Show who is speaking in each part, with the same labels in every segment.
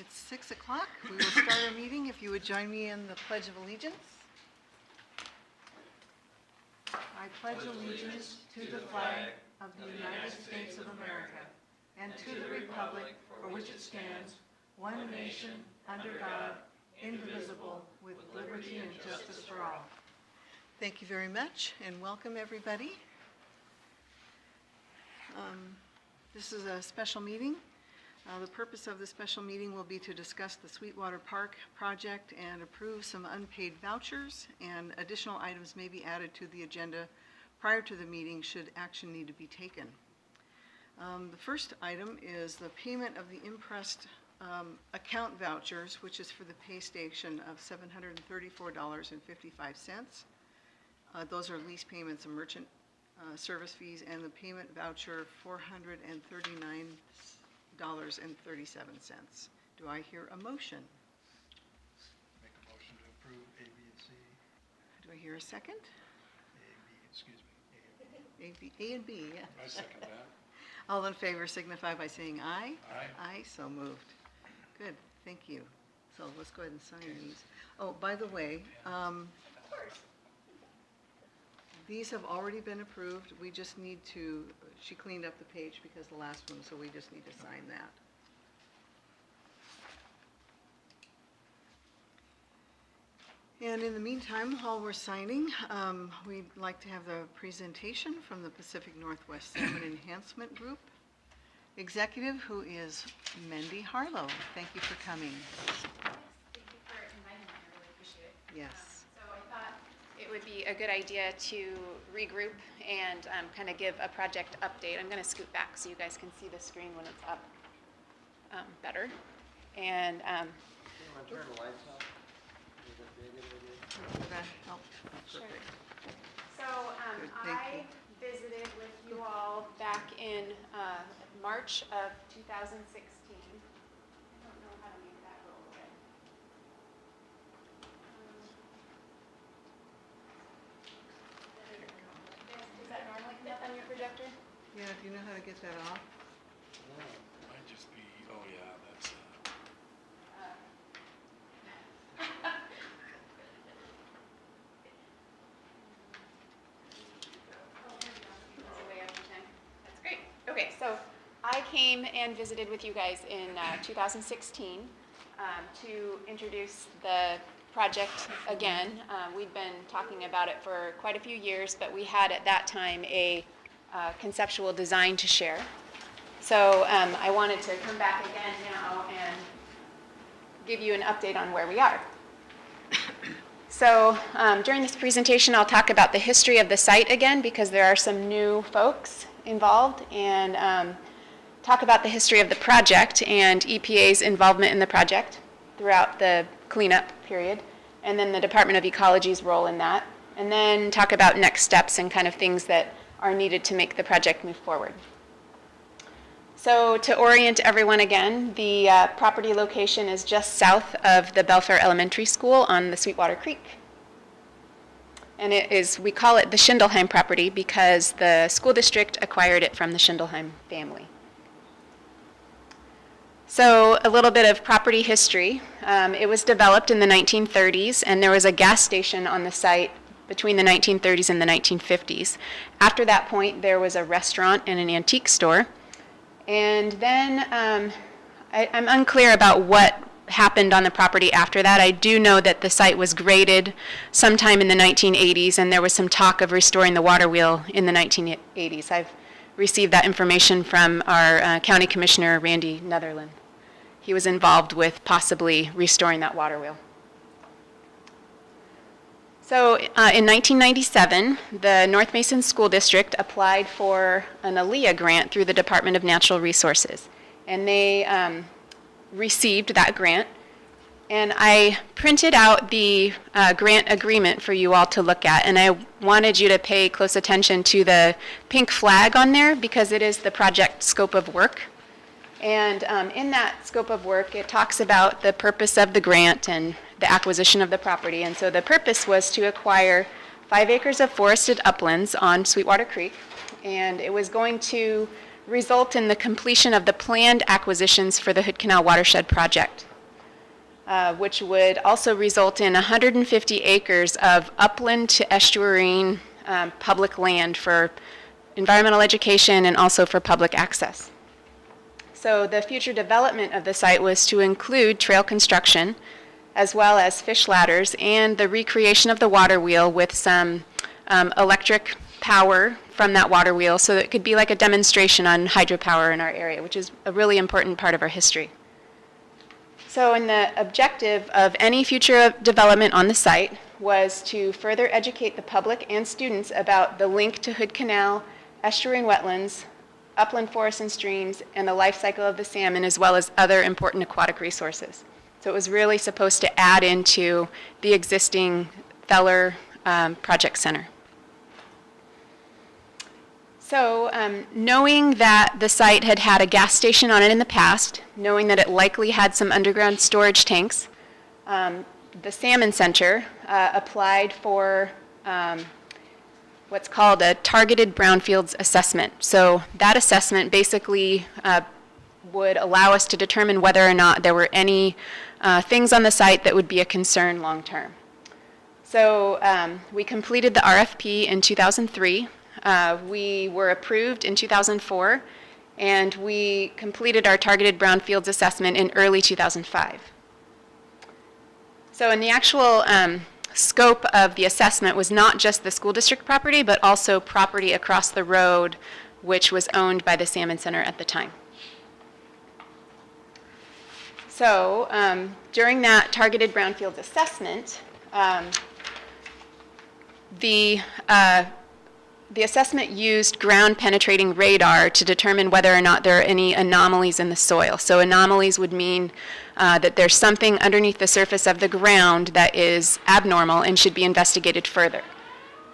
Speaker 1: It's 6 o'clock. We will start our meeting. If you would join me in the Pledge of Allegiance. I pledge allegiance to the flag of the United States of America and to the republic for which it stands, one nation, under God, indivisible, with liberty and justice for all. Thank you very much, and welcome everybody. This is a special meeting. The purpose of the special meeting will be to discuss the Sweetwater Park project and approve some unpaid vouchers, and additional items may be added to the agenda prior to the meeting should action need to be taken. The first item is the payment of the impressed account vouchers, which is for the pay station of $734.55. Those are lease payments and merchant service fees, and the payment voucher $439.37. Do I hear a motion?
Speaker 2: Make a motion to approve A, B, and C.
Speaker 1: Do I hear a second? A and B, yeah.
Speaker 2: I second that.
Speaker 1: All in favor signify by saying aye.
Speaker 2: Aye.
Speaker 1: Aye, so moved. Good, thank you. So let's go ahead and sign these. Oh, by the way, these have already been approved. We just need to, she cleaned up the page because the last one, so we just need to sign that. And in the meantime, while we're signing, we'd like to have the presentation from the Pacific Northwest Salmon Enhancement Group executive, who is Mendy Harlow. Thank you for coming.
Speaker 3: Yes, thank you for inviting me. I really appreciate it.
Speaker 1: Yes.
Speaker 3: So I thought it would be a good idea to regroup and kind of give a project update. I'm going to scoot back so you guys can see the screen when it's up better. And
Speaker 4: You want to turn the lights on? Is that big of a idea?
Speaker 1: Would that help?
Speaker 3: Sure.
Speaker 1: Perfect.
Speaker 3: So
Speaker 1: Good, thank
Speaker 3: I visited with you all back in March of 2016. I don't know how to make that go away. Is that normally come up on your projector?
Speaker 1: Yeah, do you know how to get that off?
Speaker 2: No, might just be, oh yeah, that's,
Speaker 3: That's great. Okay, so I came and visited with you guys in 2016 to introduce the project again. We'd been talking about it for quite a few years, but we had at that time a conceptual design to share. So I wanted to come back again now and give you an update on where we are. So during this presentation, I'll talk about the history of the site again, because there are some new folks involved, and talk about the history of the project and EPA's involvement in the project throughout the cleanup period, and then the Department of Ecology's role in that, and then talk about next steps and kind of things that are needed to make the project move forward. So to orient everyone again, the property location is just south of the Belfair Elementary School on the Sweetwater Creek. And it is, we call it the Schindelheim property because the school district acquired it from the Schindelheim family. So a little bit of property history. It was developed in the 1930s, and there was a gas station on the site between the 1930s and the 1950s. After that point, there was a restaurant and an antique store. And then I'm unclear about what happened on the property after that. I do know that the site was graded sometime in the 1980s, and there was some talk of restoring the water wheel in the 1980s. I've received that information from our County Commissioner, Randy Netherland. He was involved with possibly restoring that water wheel. So in 1997, the North Mason School District applied for an ALEA grant through the Department of Natural Resources. And they received that grant. And I printed out the grant agreement for you all to look at. And I wanted you to pay close attention to the pink flag on there because it is the project scope of work. And in that scope of work, it talks about the purpose of the grant and the acquisition of the property. And so the purpose was to acquire 5 acres of forested uplands on Sweetwater Creek. And it was going to result in the completion of the planned acquisitions for the Hood Canal Watershed Project. which would also result in 150 acres of upland to estuarine public land for environmental education and also for public access. So the future development of the site was to include trail construction, as well as fish ladders and the recreation of the water wheel with some electric power from that water wheel, so that it could be like a demonstration on hydropower in our area, which is a really important part of our history. So in the objective of any future development on the site was to further educate the public and students about the link to Hood Canal, estuarine wetlands, upland forests and streams, and the life cycle of the salmon, as well as other important aquatic resources. So it was really supposed to add into the existing Feller Project Center. So knowing that the site had had a gas station on it in the past, knowing that it likely had some underground storage tanks, the Salmon Center applied for what's called a targeted brownfields assessment. So that assessment basically would allow us to determine whether or not there were any things on the site that would be a concern long term. So we completed the RFP in 2003. We were approved in 2004, and we completed our targeted brownfields assessment in early 2005. So in the actual scope of the assessment was not just the school district property, but also property across the road, which was owned by the Salmon Center at the time. So during that targeted brownfields assessment, the assessment used ground penetrating radar to determine whether or not there are any anomalies in the soil. So anomalies would mean that there's something underneath the surface of the ground that is abnormal and should be investigated further.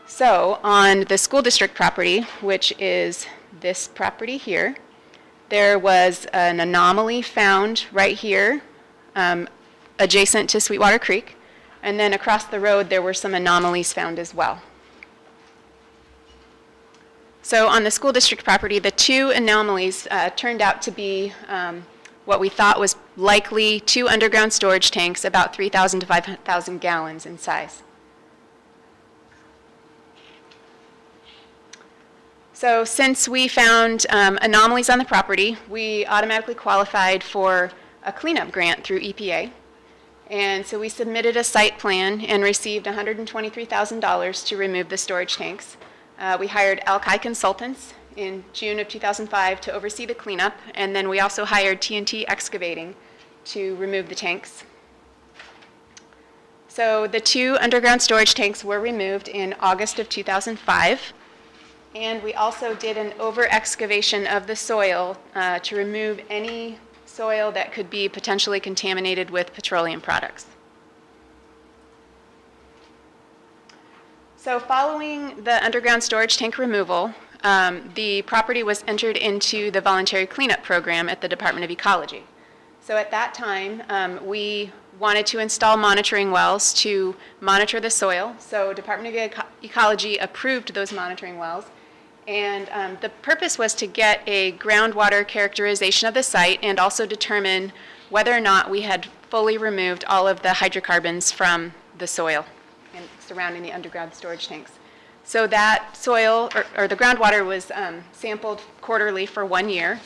Speaker 3: So on the school district property, which is this property here, there was an anomaly found right here adjacent to Sweetwater Creek, and then across the road there were some anomalies found as well. So on the school district property, the two anomalies turned out to be what we thought was likely two underground storage tanks, about 3,000 to 5,000 gallons in size. So since we found anomalies on the property, we automatically qualified for a cleanup grant through EPA. And so we submitted a site plan and received $123,000 to remove the storage tanks. We hired Alki Consultants in June of 2005 to oversee the cleanup, and then we also hired TNT Excavating to remove the tanks. So the two underground storage tanks were removed in August of 2005, and we also did an over-excavation of the soil to remove any soil that could be potentially contaminated with petroleum products. So following the underground storage tank removal, the property was entered into the voluntary cleanup program at the Department of Ecology. So at that time, we wanted to install monitoring wells to monitor the soil. So Department of Ecology approved those monitoring wells. And the purpose was to get a groundwater characterization of the site and also determine whether or not we had fully removed all of the hydrocarbons from the soil and surrounding the underground storage tanks. So that soil, or the groundwater, was sampled quarterly for 1 year.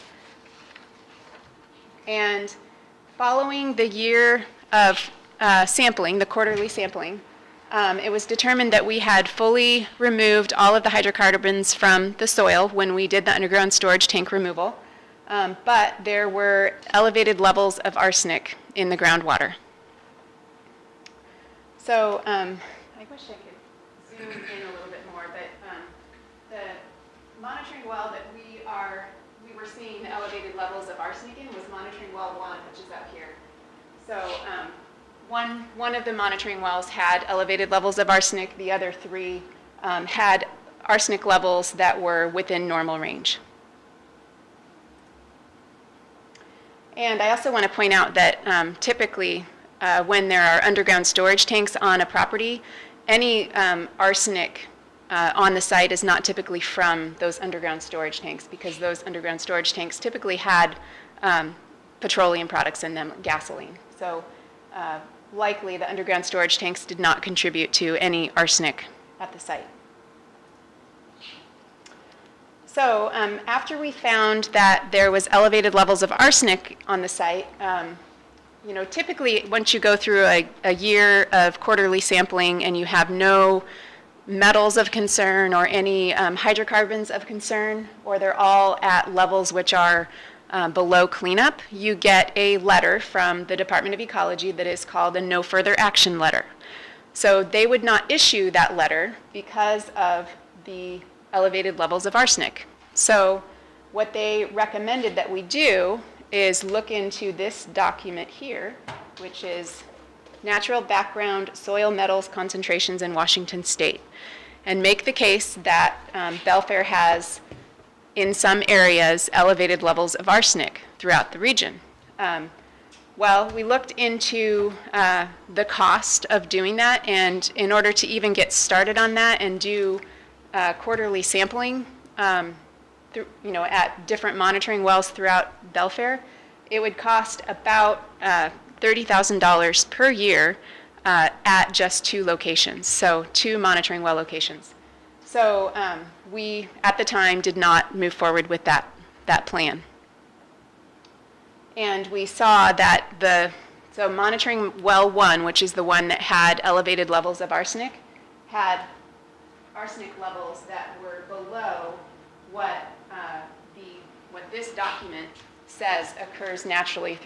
Speaker 3: And following the year of sampling, the quarterly sampling, it was determined that we had fully removed all of the hydrocarbons from the soil when we did the underground storage tank removal, but there were elevated levels of arsenic in the groundwater. So I wish I could zoom in a little bit more, but the monitoring well that we were seeing the elevated levels of arsenic in was monitoring well 1, which is up here. So one of the monitoring wells had elevated levels of arsenic. The other 3 had arsenic levels that were within normal range. And I also want to point out that typically when there are underground storage tanks on a property, any arsenic on the site is not typically from those underground storage tanks, because those underground storage tanks typically had petroleum products in them, gasoline. So likely the underground storage tanks did not contribute to any arsenic at the site. So after we found that there was elevated levels of arsenic on the site, you know, typically once you go through a year of quarterly sampling and you have no metals of concern or any hydrocarbons of concern, or they're all at levels which are below cleanup, you get a letter from the Department of Ecology that is called a no further action letter. So they would not issue that letter because of the elevated levels of arsenic. So what they recommended that we do is look into this document here, which is Natural Background Soil Metals Concentrations in Washington State, and make the case that Belfair has, in some areas, elevated levels of arsenic throughout the region. Well, we looked into the cost of doing that, and in order to even get started on that and do quarterly sampling, you know, at different monitoring wells throughout Belfair, it would cost about $30,000 per year at just 2 locations, so 2 monitoring well locations. So we, at the time, did not move forward with that plan. And we saw that so monitoring well 1, which is the one that had elevated levels of arsenic, had arsenic levels that were below what this document says occurs naturally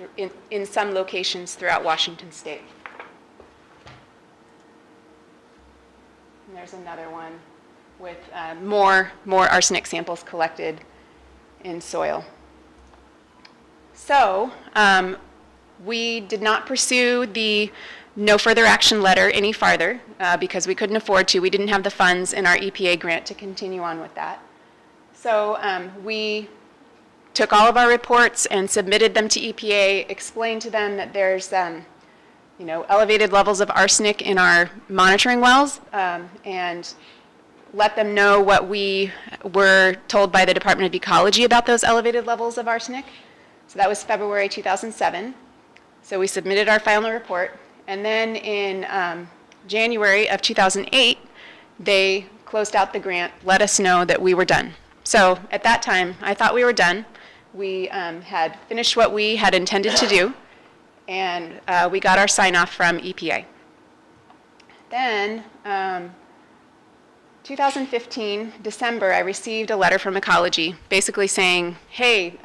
Speaker 3: in some locations throughout Washington State. And there's another one with more arsenic samples collected in soil. So we did not pursue the no further action letter any farther because we couldn't afford to. We didn't have the funds in our EPA grant to continue on with that. So we took all of our reports and submitted them to EPA, explained to them that there's you know, elevated levels of arsenic in our monitoring wells, and let them know what we were told by the Department of Ecology about those elevated levels of arsenic. So that was February 2007. So we submitted our final report, and then in January of 2008, they closed out the grant, let us know that we were done. So at that time, I thought we were done. We had finished what we had intended to do, and we got our sign-off from EPA. Then, 2015, December, I received a letter from Ecology basically saying, hey,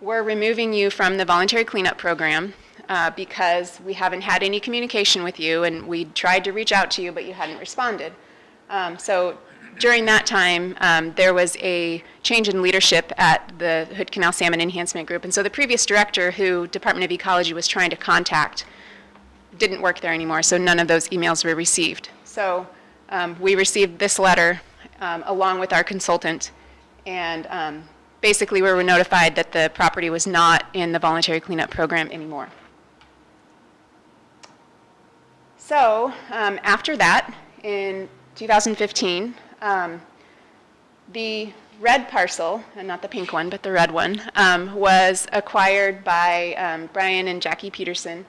Speaker 3: we're removing you from the voluntary cleanup program because we haven't had any communication with you, and we tried to reach out to you, but you hadn't responded. So during that time, there was a change in leadership at the Hood Canal Salmon Enhancement Group, and so the previous director who Department of Ecology was trying to contact didn't work there anymore, so none of those emails were received. So we received this letter along with our consultant, and basically we were notified that the property was not in the voluntary cleanup program anymore. So after that, in 2015, the red parcel, and not the pink one, but the red one, was acquired by Brian and Jackie Peterson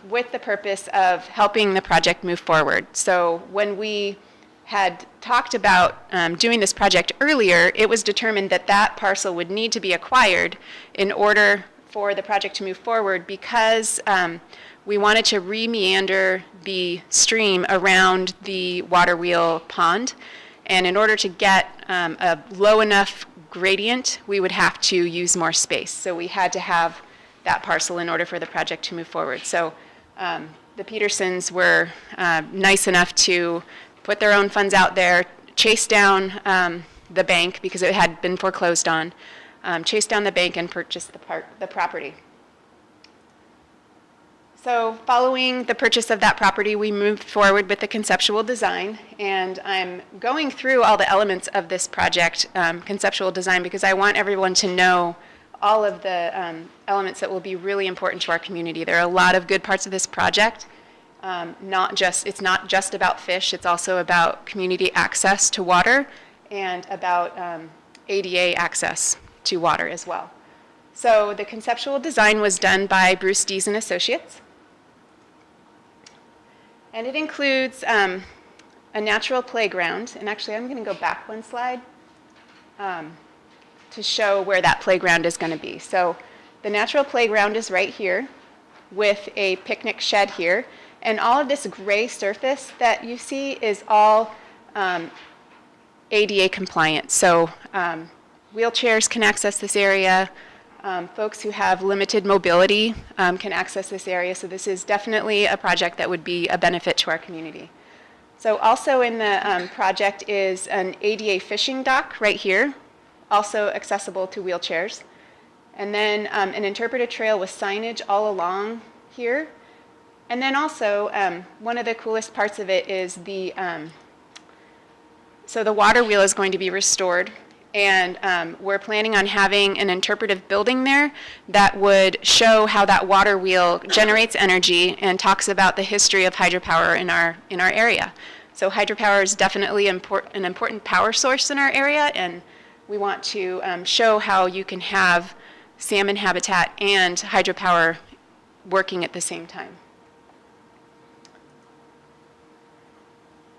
Speaker 3: with the purpose of helping the project move forward. So when we had talked about doing this project earlier, it was determined that that parcel would need to be acquired in order for the project to move forward because we wanted to re-meander the stream around the water wheel pond. And in order to get a low enough gradient, we would have to use more space. So we had to have that parcel in order for the project to move forward. So the Petersons were nice enough to put their own funds out there, chase down the bank because it had been foreclosed on, chase down the bank and purchase the property. So following the purchase of that property, we moved forward with the conceptual design, and I'm going through all the elements of this project, conceptual design, because I want everyone to know all of the elements that will be really important to our community. There are a lot of good parts of this project. It's not just about fish, it's also about community access to water and about ADA access to water as well. So the conceptual design was done by Bruce Dees and Associates. And it includes a natural playground. And actually, I'm going to go back one slide to show where that playground is going to be. So the natural playground is right here with a picnic shed here. And all of this gray surface that you see is all ADA compliant. So wheelchairs can access this area. Folks who have limited mobility can access this area. So this is definitely a project that would be a benefit to our community. So also in the project is an ADA fishing dock right here, also accessible to wheelchairs. And then an interpretive trail with signage all along here. And then also, one of the coolest parts of it is so the water wheel is going to be restored, and we're planning on having an interpretive building there that would show how that water wheel generates energy and talks about the history of hydropower in our area. So hydropower is definitely an important power source in our area, and we want to show how you can have salmon habitat and hydropower working at the same time.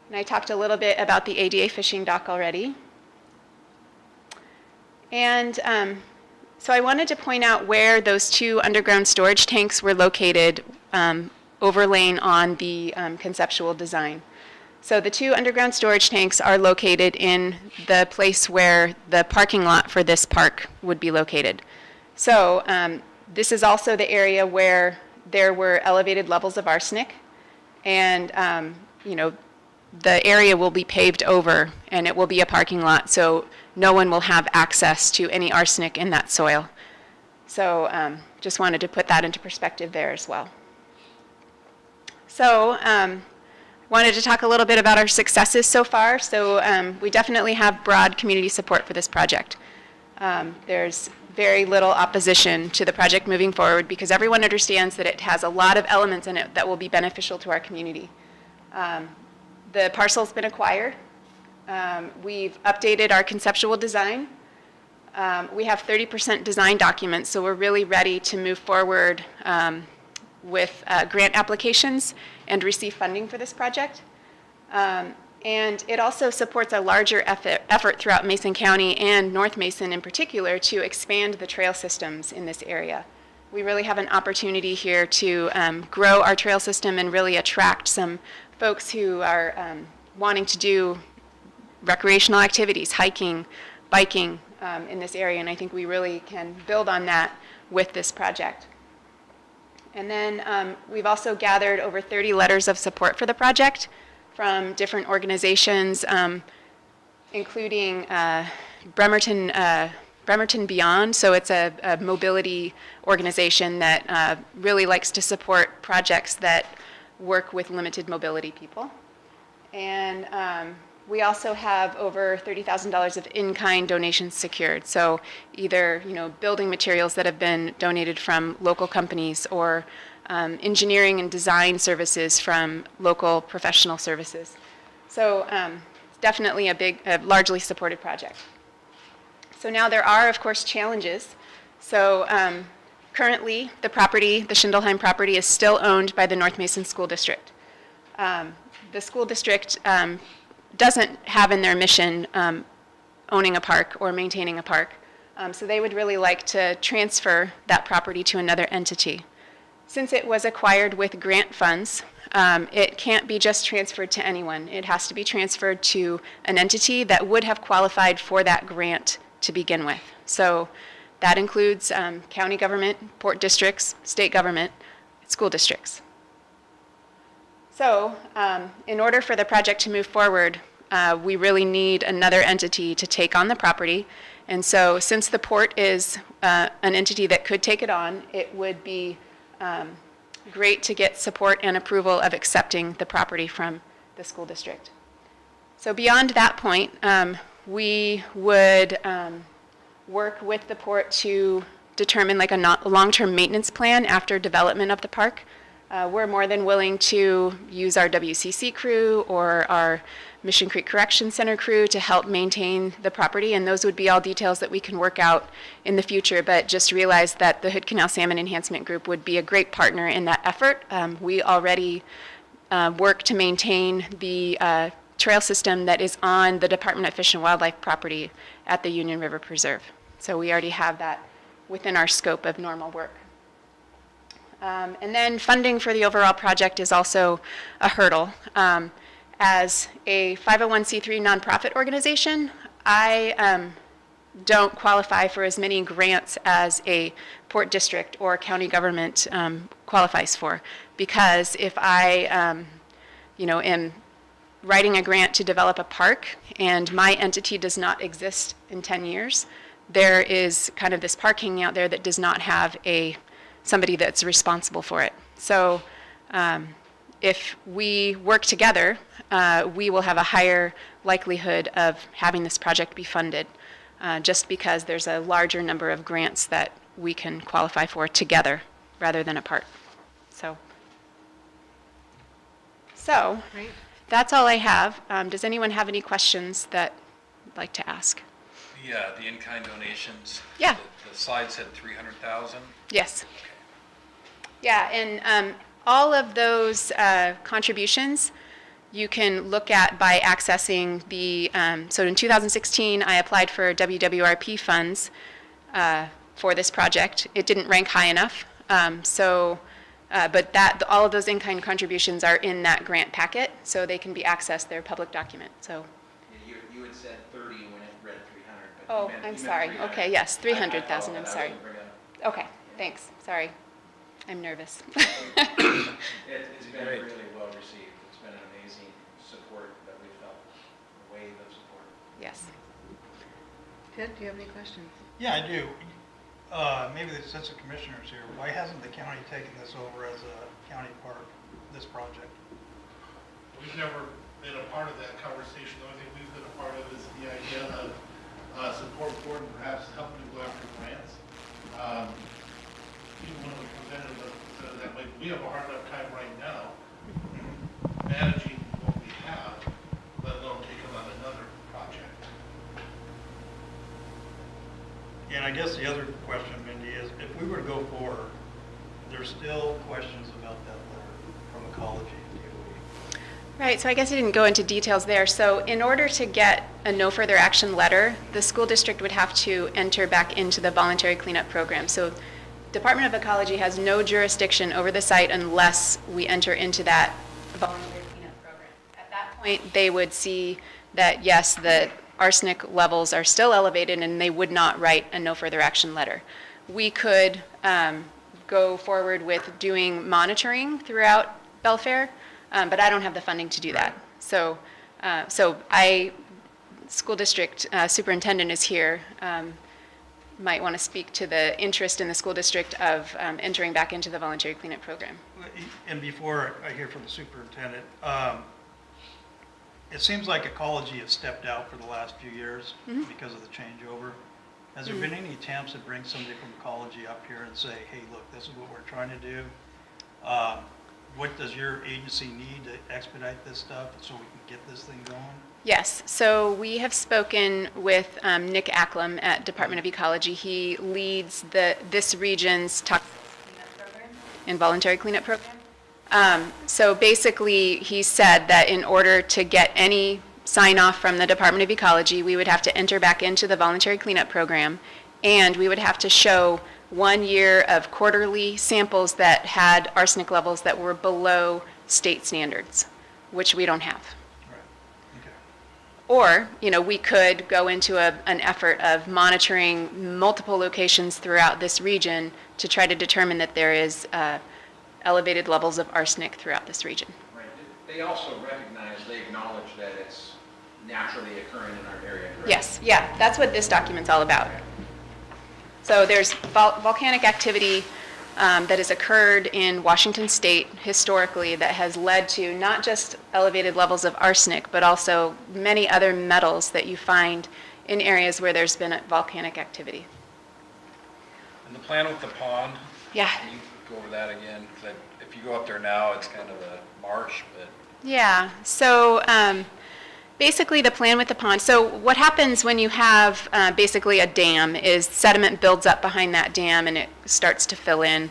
Speaker 3: And I talked a little bit about the ADA fishing dock already. And so I wanted to point out where those 2 underground storage tanks were located, overlaying on the conceptual design. So the 2 underground storage tanks are located in the place where the parking lot for this park would be located. So this is also the area where there were elevated levels of arsenic, and you know, the area will be paved over and it will be a parking lot, so no one will have access to any arsenic in that soil. So just wanted to put that into perspective there as well. So wanted to talk a little bit about our successes so far. So we definitely have broad community support for this project. There's very little opposition to the project moving forward because everyone understands that it has a lot of elements in it that will be beneficial to our community. The parcel's been acquired. We've updated our conceptual design. We have 30% design documents, so we're really ready to move forward with grant applications and receive funding for this project. And it also supports a larger effort throughout Mason County and North Mason in particular to expand the trail systems in this area. We really have an opportunity here to grow our trail system and really attract some folks who are wanting to do recreational activities, hiking, biking in this area, and I think we really can build on that with this project. And then we've also gathered over 30 letters of support for the project from different organizations, including Bremerton Beyond. So it's a mobility organization that really likes to support projects that work with limited mobility people. And we also have over $30,000 of in-kind donations secured. So either building materials that have been donated from local companies or engineering and design services from local professional services. So it's definitely a largely supported project. So now there are, of course, challenges. So currently, the Schindelheim property is still owned by the North Mason School District. The school district doesn't have in their mission owning a park or maintaining a park. So they would really like to transfer that property to another entity. Since it was acquired with grant funds, it can't be just transferred to anyone. It has to be transferred to an entity that would have qualified for that grant to begin with. So that includes county government, port districts, state government, school districts. So in order for the project to move forward, we really need another entity to take on the property. And so since the port is an entity that could take it on, it would be great to get support and approval of accepting the property from the school district. So beyond that point, we would work with the port to determine like a long-term maintenance plan after development of the park. We're more than willing to use our WCC crew or our Mission Creek Correction Center crew to help maintain the property, and those would be all details that we can work out in the future, but just realize that the Hood Canal Salmon Enhancement Group would be a great partner in that effort. We already work to maintain the trail system that is on the Department of Fish and Wildlife property at the Union River Preserve. So we already have that within our scope of normal work. And then funding for the overall project is also a hurdle. As a 501c3 nonprofit organization, I don't qualify for as many grants as a port district or county government qualifies for, because if I am writing a grant to develop a park and my entity does not exist in 10 years, there is kind of this park hanging out there that does not have somebody that's responsible for it. So if we work together, we will have a higher likelihood of having this project be funded, just because there's a larger number of grants that we can qualify for together rather than apart. So
Speaker 1: Great.
Speaker 3: that's all I have. Does anyone have any questions that you'd like to ask?
Speaker 5: The in-kind donations.
Speaker 3: Yeah.
Speaker 5: The slide said 300,000.
Speaker 3: Yes. Yeah, and all of those contributions you can look at by accessing the, so in 2016 I applied for WWRP funds for this project. It didn't rank high enough, but all of those in-kind contributions are in that grant packet, so they can be accessed. They're a public document. So.
Speaker 4: You had said 30 when it read 300. But
Speaker 3: Oh,
Speaker 4: you meant
Speaker 3: I'm sorry.
Speaker 4: 300.
Speaker 3: Okay, yes, 300,000. I'm
Speaker 4: I
Speaker 3: sorry.
Speaker 4: wasn't bringing it up.
Speaker 3: Okay, thanks. Sorry, I'm nervous.
Speaker 4: It's been
Speaker 5: Great.
Speaker 4: really well received. It's been an amazing support that we felt, a wave of support.
Speaker 3: Yes.
Speaker 1: Ted, do you have any questions?
Speaker 2: Yeah, I do. Maybe since the commissioner's here, why hasn't the county taken this over as a county park, this project?
Speaker 6: We've never been a part of that conversation. The only thing we've been a part of is the idea of support for and perhaps helping to go after grants. Even when we presented that way, we have a hard enough time right now managing what we have, let alone taking on another project.
Speaker 2: And I guess the other question, Mindy, is if we were to go forward, there's still questions about that letter from ecology and DOE.
Speaker 3: Right, so I guess I didn't go into details there. So in order to get a no further action letter, the school district would have to enter back into the voluntary cleanup program. So Department of Ecology has no jurisdiction over the site unless we enter into that voluntary cleanup program. At that point, they would see that, yes, the arsenic levels are still elevated, and they would not write a no further action letter. We could go forward with doing monitoring throughout Belfair, but I don't have the funding to do that. So, school district superintendent is here. Might want to speak to the interest in the school district of entering back into the voluntary cleanup program.
Speaker 2: And before I hear from the superintendent, it seems like ecology has stepped out for the last few years because of the changeover. Has there been any attempts to bring somebody from ecology up here and say, hey, look, this is what we're trying to do? What does your agency need to expedite this stuff so we can get this thing going?
Speaker 3: Yes, so we have spoken with Nick Acklam at Department of Ecology. He leads this region's toxic cleanup program and voluntary cleanup program. So basically, he said that in order to get any sign off from the Department of Ecology, we would have to enter back into the voluntary cleanup program, and we would have to show 1 year of quarterly samples that had arsenic levels that were below state standards, which we don't have. Or, we could go into an effort of monitoring multiple locations throughout this region to try to determine that there is elevated levels of arsenic throughout this region.
Speaker 4: Right. They also recognize, they acknowledge that it's naturally occurring in our area, correct?
Speaker 3: Yes, yeah, that's what this document's all about. So there's volcanic activity that has occurred in Washington State historically that has led to not just elevated levels of arsenic, but also many other metals that you find in areas where there's been volcanic activity.
Speaker 5: And the plan with the pond,
Speaker 3: Yeah.
Speaker 5: can you go over that again? 'Cause if you go up there now, it's kind of a marsh, but
Speaker 3: Yeah, so basically the plan with the pond, so what happens when you have basically a dam is sediment builds up behind that dam and it starts to fill in.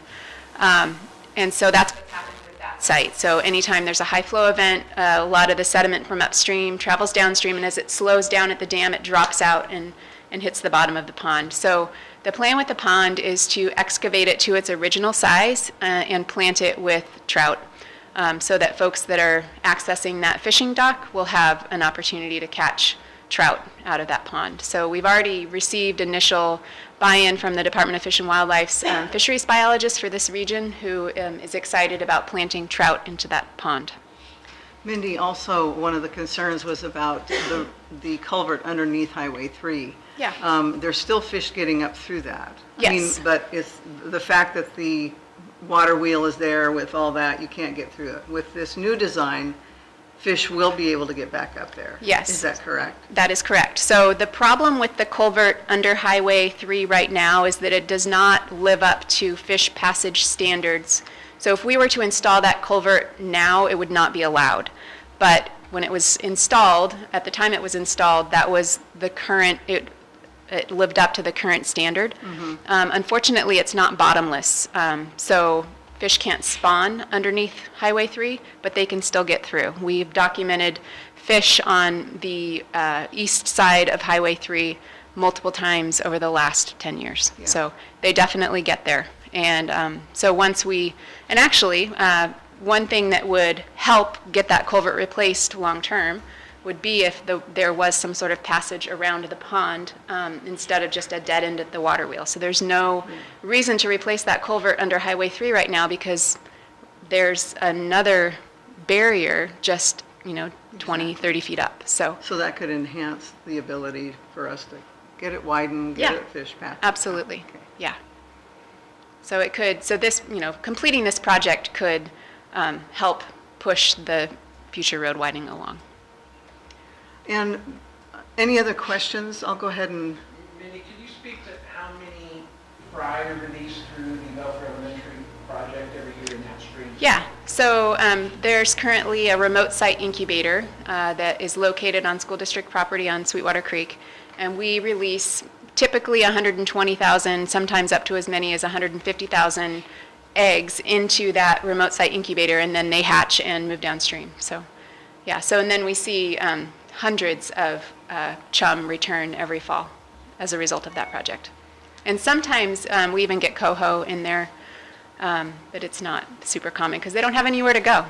Speaker 3: And so that's what happened with that. that site. So anytime there's a high flow event, a lot of the sediment from upstream travels downstream, and as it slows down at the dam, it drops out and hits the bottom of the pond. So the plan with the pond is to excavate it to its original size and plant it with trout, so that folks that are accessing that fishing dock will have an opportunity to catch trout out of that pond. So we've already received initial buy-in from the Department of Fish and Wildlife's fisheries biologist for this region, who is excited about planting trout into that pond.
Speaker 1: Mindy, also, one of the concerns was about the culvert underneath Highway 3.
Speaker 3: Yeah.
Speaker 1: There's still fish getting up through that. I
Speaker 3: Yes.
Speaker 1: mean, but it's the fact that the water wheel is there with all that, you can't get through it. With this new design, fish will be able to get back up there.
Speaker 3: Yes.
Speaker 1: Is that correct?
Speaker 3: That is correct. So the problem with the culvert under Highway 3 right now is that it does not live up to fish passage standards. So if we were to install that culvert now, it would not be allowed. But when it was installed, at the time it was installed, that was the current, it lived up to the current standard. Unfortunately, it's not bottomless. So fish can't spawn underneath Highway 3, but they can still get through. We've documented fish on the east side of Highway 3 multiple times over the last 10 years.
Speaker 1: Yeah.
Speaker 3: So they definitely get there. And so once we, and actually, one thing that would help get that culvert replaced long-term would be if there was some sort of passage around the pond instead of just a dead end at the water wheel. So there's no reason to replace that culvert under Highway 3 right now, because there's another barrier just, 20, 30 feet up. So
Speaker 1: that could enhance the ability for us to get it widened, get
Speaker 3: Yeah.
Speaker 1: it fish back.
Speaker 3: absolutely,
Speaker 1: Okay.
Speaker 3: yeah. So it could, so this, completing this project could help push the future road widening along.
Speaker 1: And any other questions? I'll go ahead and,
Speaker 4: Mindy, could you speak to how many fry are released through the Belfair Elementary project every year in that stream?
Speaker 3: Yeah, so there's currently a remote site incubator that is located on school district property on Sweetwater Creek, and we release typically 120,000, sometimes up to as many as 150,000 eggs into that remote site incubator, and then they hatch and move downstream. So, yeah, and then we see hundreds of chum return every fall as a result of that project. And sometimes we even get coho in there, but it's not super common because they don't have anywhere to go.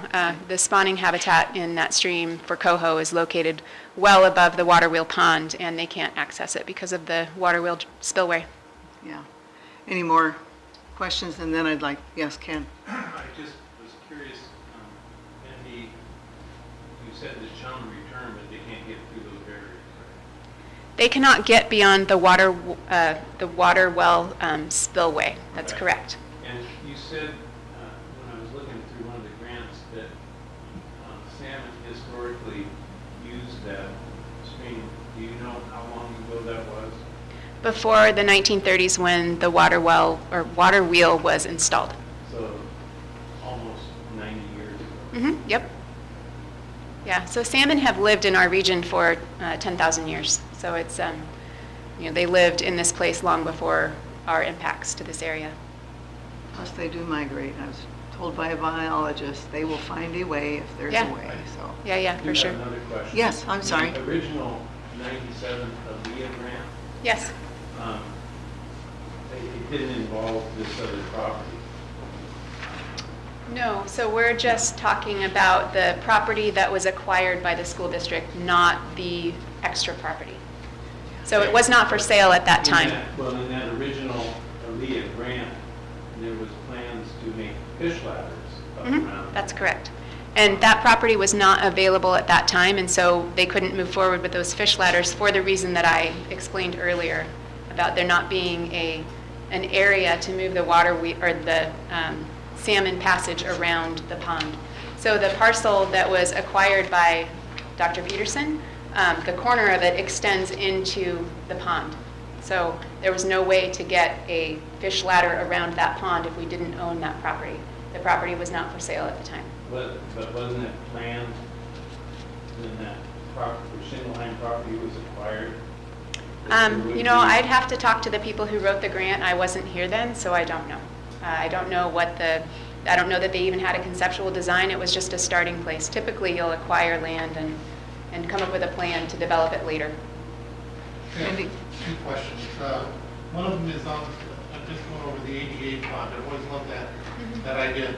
Speaker 3: The spawning habitat in that stream for coho is located well above the water wheel pond, and they can't access it because of the water wheel spillway.
Speaker 1: yeah. Any more questions? And then I'd like, yes, Ken?
Speaker 7: I just was curious, Andy, you said the chum return, but they can't get through those barriers, right?
Speaker 3: They cannot get beyond the water well spillway. That's
Speaker 7: Right.
Speaker 3: correct.
Speaker 7: And you said, when I was looking through one of the grants, that salmon historically used that stream. Do you know how long ago that was?
Speaker 3: Before the 1930s, when the water wheel was installed.
Speaker 7: So almost 90 years ago.
Speaker 3: Yep. Yeah, so salmon have lived in our region for 10,000 years. So it's, they lived in this place long before our impacts to this area.
Speaker 1: Plus, they do migrate. I was told by a biologist, they will find a way if there's
Speaker 3: Yeah.
Speaker 1: a way, so.
Speaker 3: Yeah,
Speaker 7: I
Speaker 3: for
Speaker 7: do
Speaker 3: sure.
Speaker 7: have another question.
Speaker 1: Yes, I'm sorry.
Speaker 7: The original 97 Allyn grant,
Speaker 3: Yes.
Speaker 7: it didn't involve this other property.
Speaker 3: No, so we're just talking about the property that was acquired by the school district, not the extra property. So it was not for sale at that time.
Speaker 7: Well, in that original Allyn grant, there was plans to make fish ladders up around.
Speaker 3: That's correct. And that property was not available at that time, and so they couldn't move forward with those fish ladders for the reason that I explained earlier about there not being an area to move the the salmon passage around the pond. So the parcel that was acquired by Dr. Peterson, the corner of it extends into the pond. So there was no way to get a fish ladder around that pond if we didn't own that property. The property was not for sale at the time.
Speaker 7: But wasn't it planned when that single line property was acquired? that there would be-
Speaker 3: I'd have to talk to the people who wrote the grant. I wasn't here then, so I don't know. I don't know what the I don't know that they even had a conceptual design, it was just a starting place. Typically, you'll acquire land and come up with a plan to develop it later.
Speaker 6: Okay,
Speaker 1: Andy?
Speaker 6: two questions. One of them is on, just going over the ADA pond. I've always loved that idea.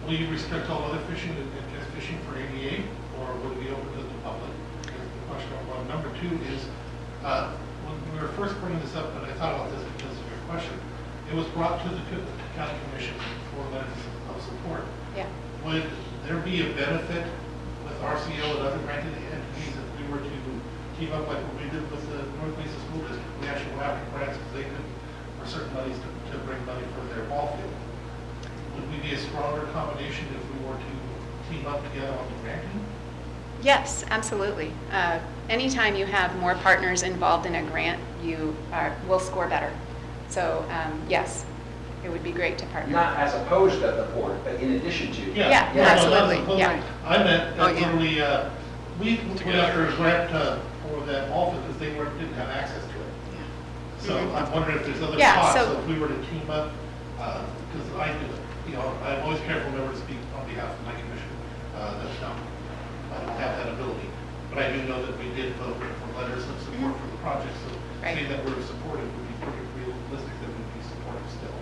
Speaker 6: Will you restrict all other fishing to just fishing for ADA, or will it be open to the public? Is the question number one. Number two is, when we were first bringing this up, and I thought about this because of your question, it was brought to the county commission for letters of support.
Speaker 3: Yeah.
Speaker 6: Would there be a benefit with RCO and other granting entities if we were to keep up like what we did with the North Mesa School District? We actually went after grants because they could, for certain monies, to bring money for their ball field. Would we be a stronger combination if we were to team up together on the granting?
Speaker 3: Yes, absolutely. Anytime you have more partners involved in a grant, you will score better. So yes, it would be great to partner.
Speaker 8: Not as opposed to the board, but in addition to.
Speaker 3: Yeah,
Speaker 6: no, that's
Speaker 3: absolutely,
Speaker 6: opposed.
Speaker 3: yeah.
Speaker 6: I meant
Speaker 1: Oh,
Speaker 6: that
Speaker 1: yeah.
Speaker 6: literally, we went after a grant for that ball field because they didn't have access to it. So I'm wondering if there's other
Speaker 3: Yeah,
Speaker 6: costs,
Speaker 3: so-
Speaker 6: so if we were to team up, because I'm always careful never to speak on behalf of my commission, that's not, I don't have that ability. But I do know that we did vote for letters of support for the project, so
Speaker 3: Right.
Speaker 6: saying that we're supportive would be pretty realistic that we'd be supportive still.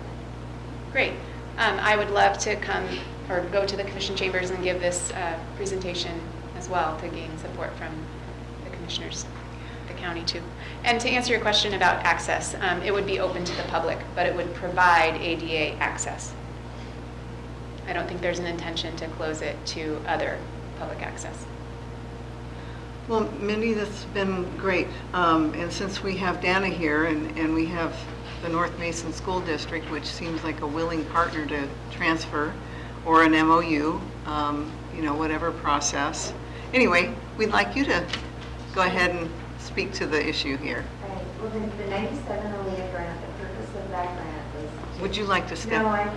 Speaker 3: Great. I would love to come or go to the commission chambers and give this presentation as well to gain support from the commissioners, the county too. And to answer your question about access, it would be open to the public, but it would provide ADA access. I don't think there's an intention to close it to other public access.
Speaker 1: Well, Mindy, that's been great. And since we have Dana here and we have the North Mason School District, which seems like a willing partner to transfer, or an MOU, whatever process. Anyway, we'd like you to go ahead and speak to the issue here.
Speaker 9: Right, well, the 97 Allyn grant, the purpose of that grant was.
Speaker 1: Would you like to step?
Speaker 9: No, I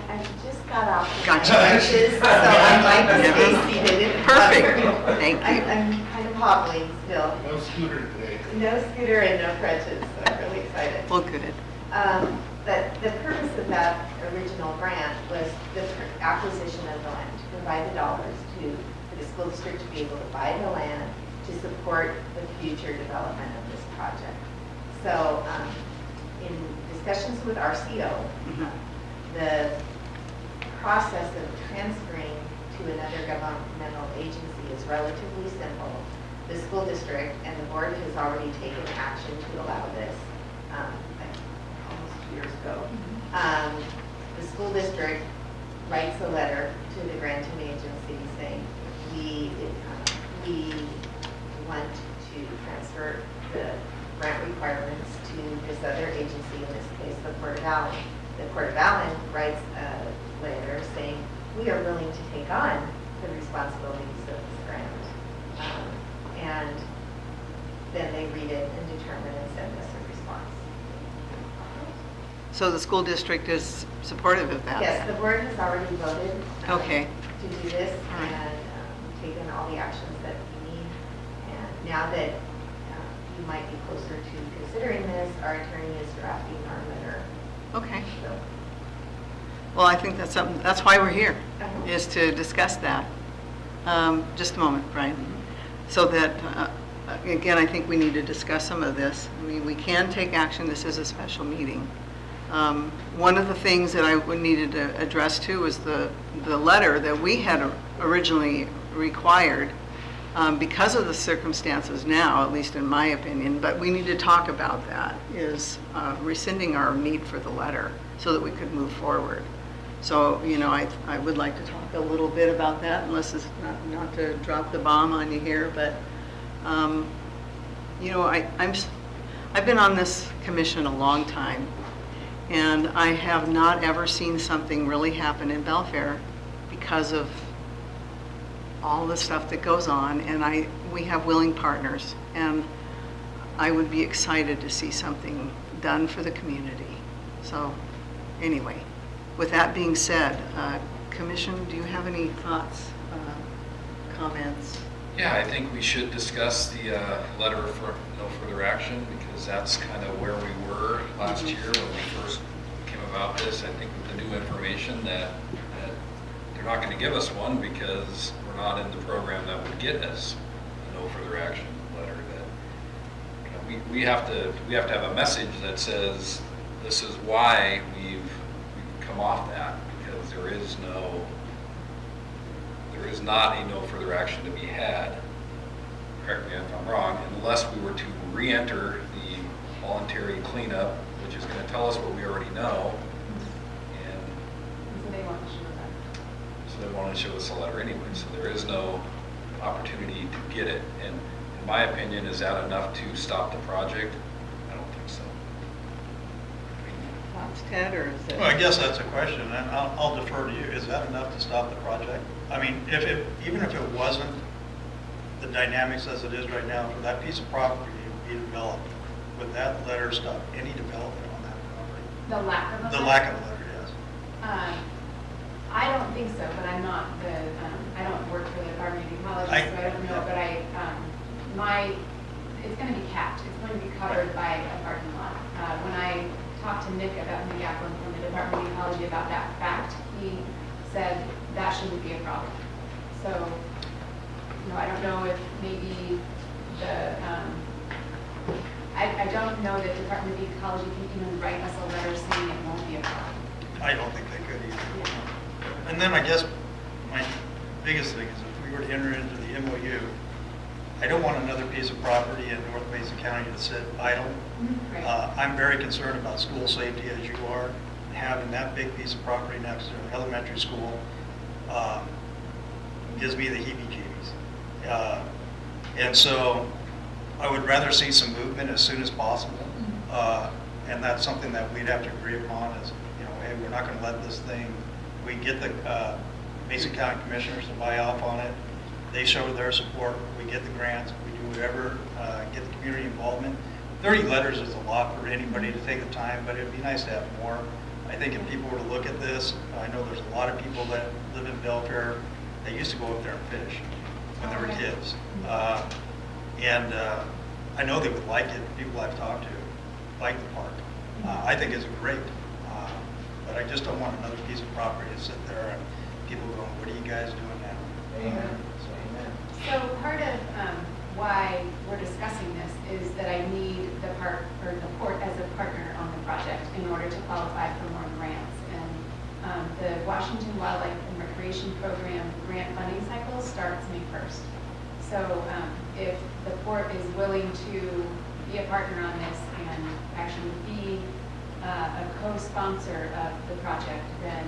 Speaker 9: just got off. of my
Speaker 1: Gotcha.
Speaker 9: crutches, so I'd like to stay seated. if
Speaker 1: Perfect.
Speaker 9: possible.
Speaker 1: Thank you.
Speaker 9: I'm kind of hobbling still.
Speaker 6: No scooter today.
Speaker 9: No scooter and no crutches, so I'm really excited.
Speaker 1: Well, good.
Speaker 9: But the purpose of that original grant was the acquisition of the land, to provide the dollars for the school district to be able to buy the land to support the future development of this project. So in discussions with RCO, the process of transferring to another governmental agency is relatively simple. The school district and the board has already taken action to allow this almost 2 years ago. The school district writes a letter to the granting agency saying, we want to transfer the grant requirements to this other agency, in this case, the Port of Allyn. The Port of Allyn writes a letter saying, we are willing to take on the responsibilities of this grant. And then they read it and determine and send us a response.
Speaker 1: So the school district is supportive of that?
Speaker 9: Yes, the board has already voted
Speaker 1: Okay.
Speaker 9: to do this
Speaker 1: All right.
Speaker 9: and taken all the actions that we need. And now that you might be closer to considering this, our attorney is drafting our letter.
Speaker 1: Okay.
Speaker 9: So,
Speaker 1: Well, I think that's something, that's why we're here,
Speaker 9: Uh-huh.
Speaker 1: is to discuss that. Just a moment, Brian. So that, again, I think we need to discuss some of this. I mean, we can take action, this is a special meeting. One of the things that I needed to address too was the letter that we had originally required, because of the circumstances now, at least in my opinion, but we need to talk about that, is rescinding our need for the letter so that we could move forward. So, I would like to talk a little bit about that, unless it's not to drop the bomb on you here, but, I've been on this commission a long time, and I have not ever seen something really happen in Belfair because of all the stuff that goes on, and we have willing partners, and I would be excited to see something done for the community. So, anyway, with that being said, Commission, do you have any thoughts, comments?
Speaker 5: Yeah, I think we should discuss the letter for no further action, because that's kind of where we were last year when we first came about this. I think with the new information that you're not gonna give us one because we're not in the program that would get us a no further action letter. That, you know, we have to have a message that says, this is why we've come off that, because there is not a no further action to be had. Correct me if I'm wrong, unless we were to re-enter the voluntary cleanup, which is gonna tell us what we already know. And
Speaker 3: So they want to show that.
Speaker 5: so they want to show us a letter anyway, so there is no opportunity to get it. And in my opinion, is that enough to stop the project? I don't think so.
Speaker 1: Thoughts, Ted, or is it?
Speaker 2: Well, I guess that's a question, and I'll defer to you. Is that enough to stop the project? I mean, even if it wasn't the dynamics as it is right now, for that piece of property to be developed, would that letter stop any development on that property?
Speaker 3: The lack of a
Speaker 2: The
Speaker 3: letter?
Speaker 2: lack of a letter, yes.
Speaker 3: I don't think so, but I'm not I don't work for the Department of Ecology, so I don't know, but it's gonna be capped, it's going to be covered by a parking lot. When I talked to Nick from the Department of Ecology about that fact, he said that shouldn't be a problem. So, I don't know if maybe I don't know that Department of Ecology can even write us a letter saying it won't be a problem.
Speaker 2: I don't think they could either.
Speaker 3: Yeah.
Speaker 2: And then I guess my biggest thing is if we were to enter into the MOU, I don't want another piece of property in North Mason County to sit idle.
Speaker 3: Right.
Speaker 2: I'm very concerned about school safety, as you are. Having that big piece of property next to an elementary school gives me the heebie-jeebies. And so I would rather see some movement as soon as possible. And that's something that we'd have to agree upon is, hey, we're not going to let this thing, we get the Mason County Commissioners to buy off on it. They show their support, we get the grants, we do whatever, get the community involvement. 30 letters is a lot for anybody to take the time, but it'd be nice to have more. I think if people were to look at this, I know there's a lot of people that live in Belfair that used to go up there and fish when they were kids. And I know they would like it, people I've talked to like the park. I think it's great, but I just don't want another piece of property to sit there and people going, what are you guys doing now?
Speaker 8: Amen.
Speaker 3: So part of why we're discussing this is that I need the park or the port as a partner on the project in order to qualify for more grants. And the Washington Wildlife and Recreation Program grant funding cycle starts May 1st. So if the port is willing to be a partner on this and actually be a co-sponsor of the project, then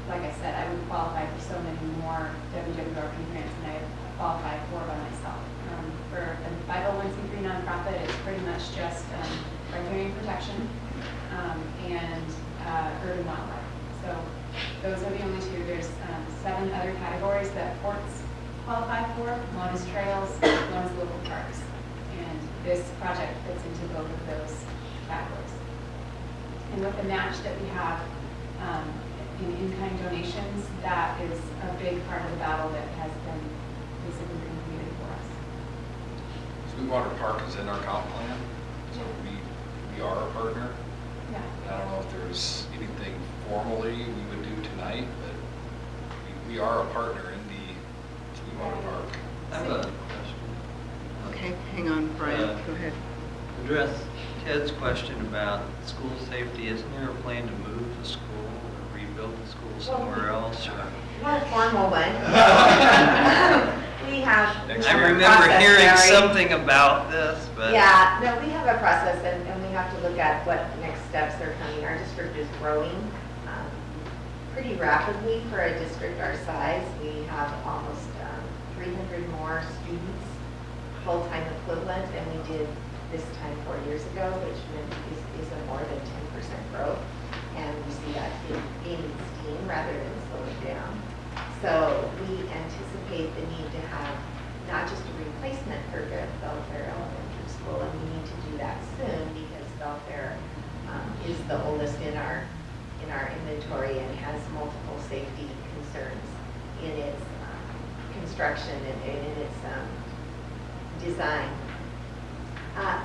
Speaker 3: like I said, I would qualify for so many more WWRP grants than I qualify for by myself. For a 501c3 nonprofit, it's pretty much just riparian protection and urban wildlife. So those are the only two. There's 7 other categories that ports qualify for. One is trails, one is local parks. And this project fits into both of those categories. And with the match that we have in-kind donations, that is a big part of the battle that has been basically completed for us.
Speaker 5: Sweetwater Park is in our comp plan, so we are a partner.
Speaker 3: Yeah.
Speaker 5: I don't know if there's anything formally we would do tonight, but we are a partner in the Sweetwater Park.
Speaker 10: I have a question.
Speaker 1: Okay, hang on, Brian, go ahead.
Speaker 10: Address Ted's question about school safety. Isn't there a plan to move the school or rebuild the school somewhere else? Or?
Speaker 9: Not a formal one. We have.
Speaker 10: I remember hearing something about this, but.
Speaker 9: Yeah, no, we have a process and we have to look at what next steps are coming. Our district is growing pretty rapidly for a district our size. We have almost 300 more students, full-time equivalent, and we did this time 4 years ago, which is a more than 10% growth. And we see that gaining steam rather than slowing down. So we anticipate the need to have not just a replacement for Belfair Elementary School, and we need to do that soon because Belfair is the oldest in our inventory and has multiple safety concerns in its construction and in its design.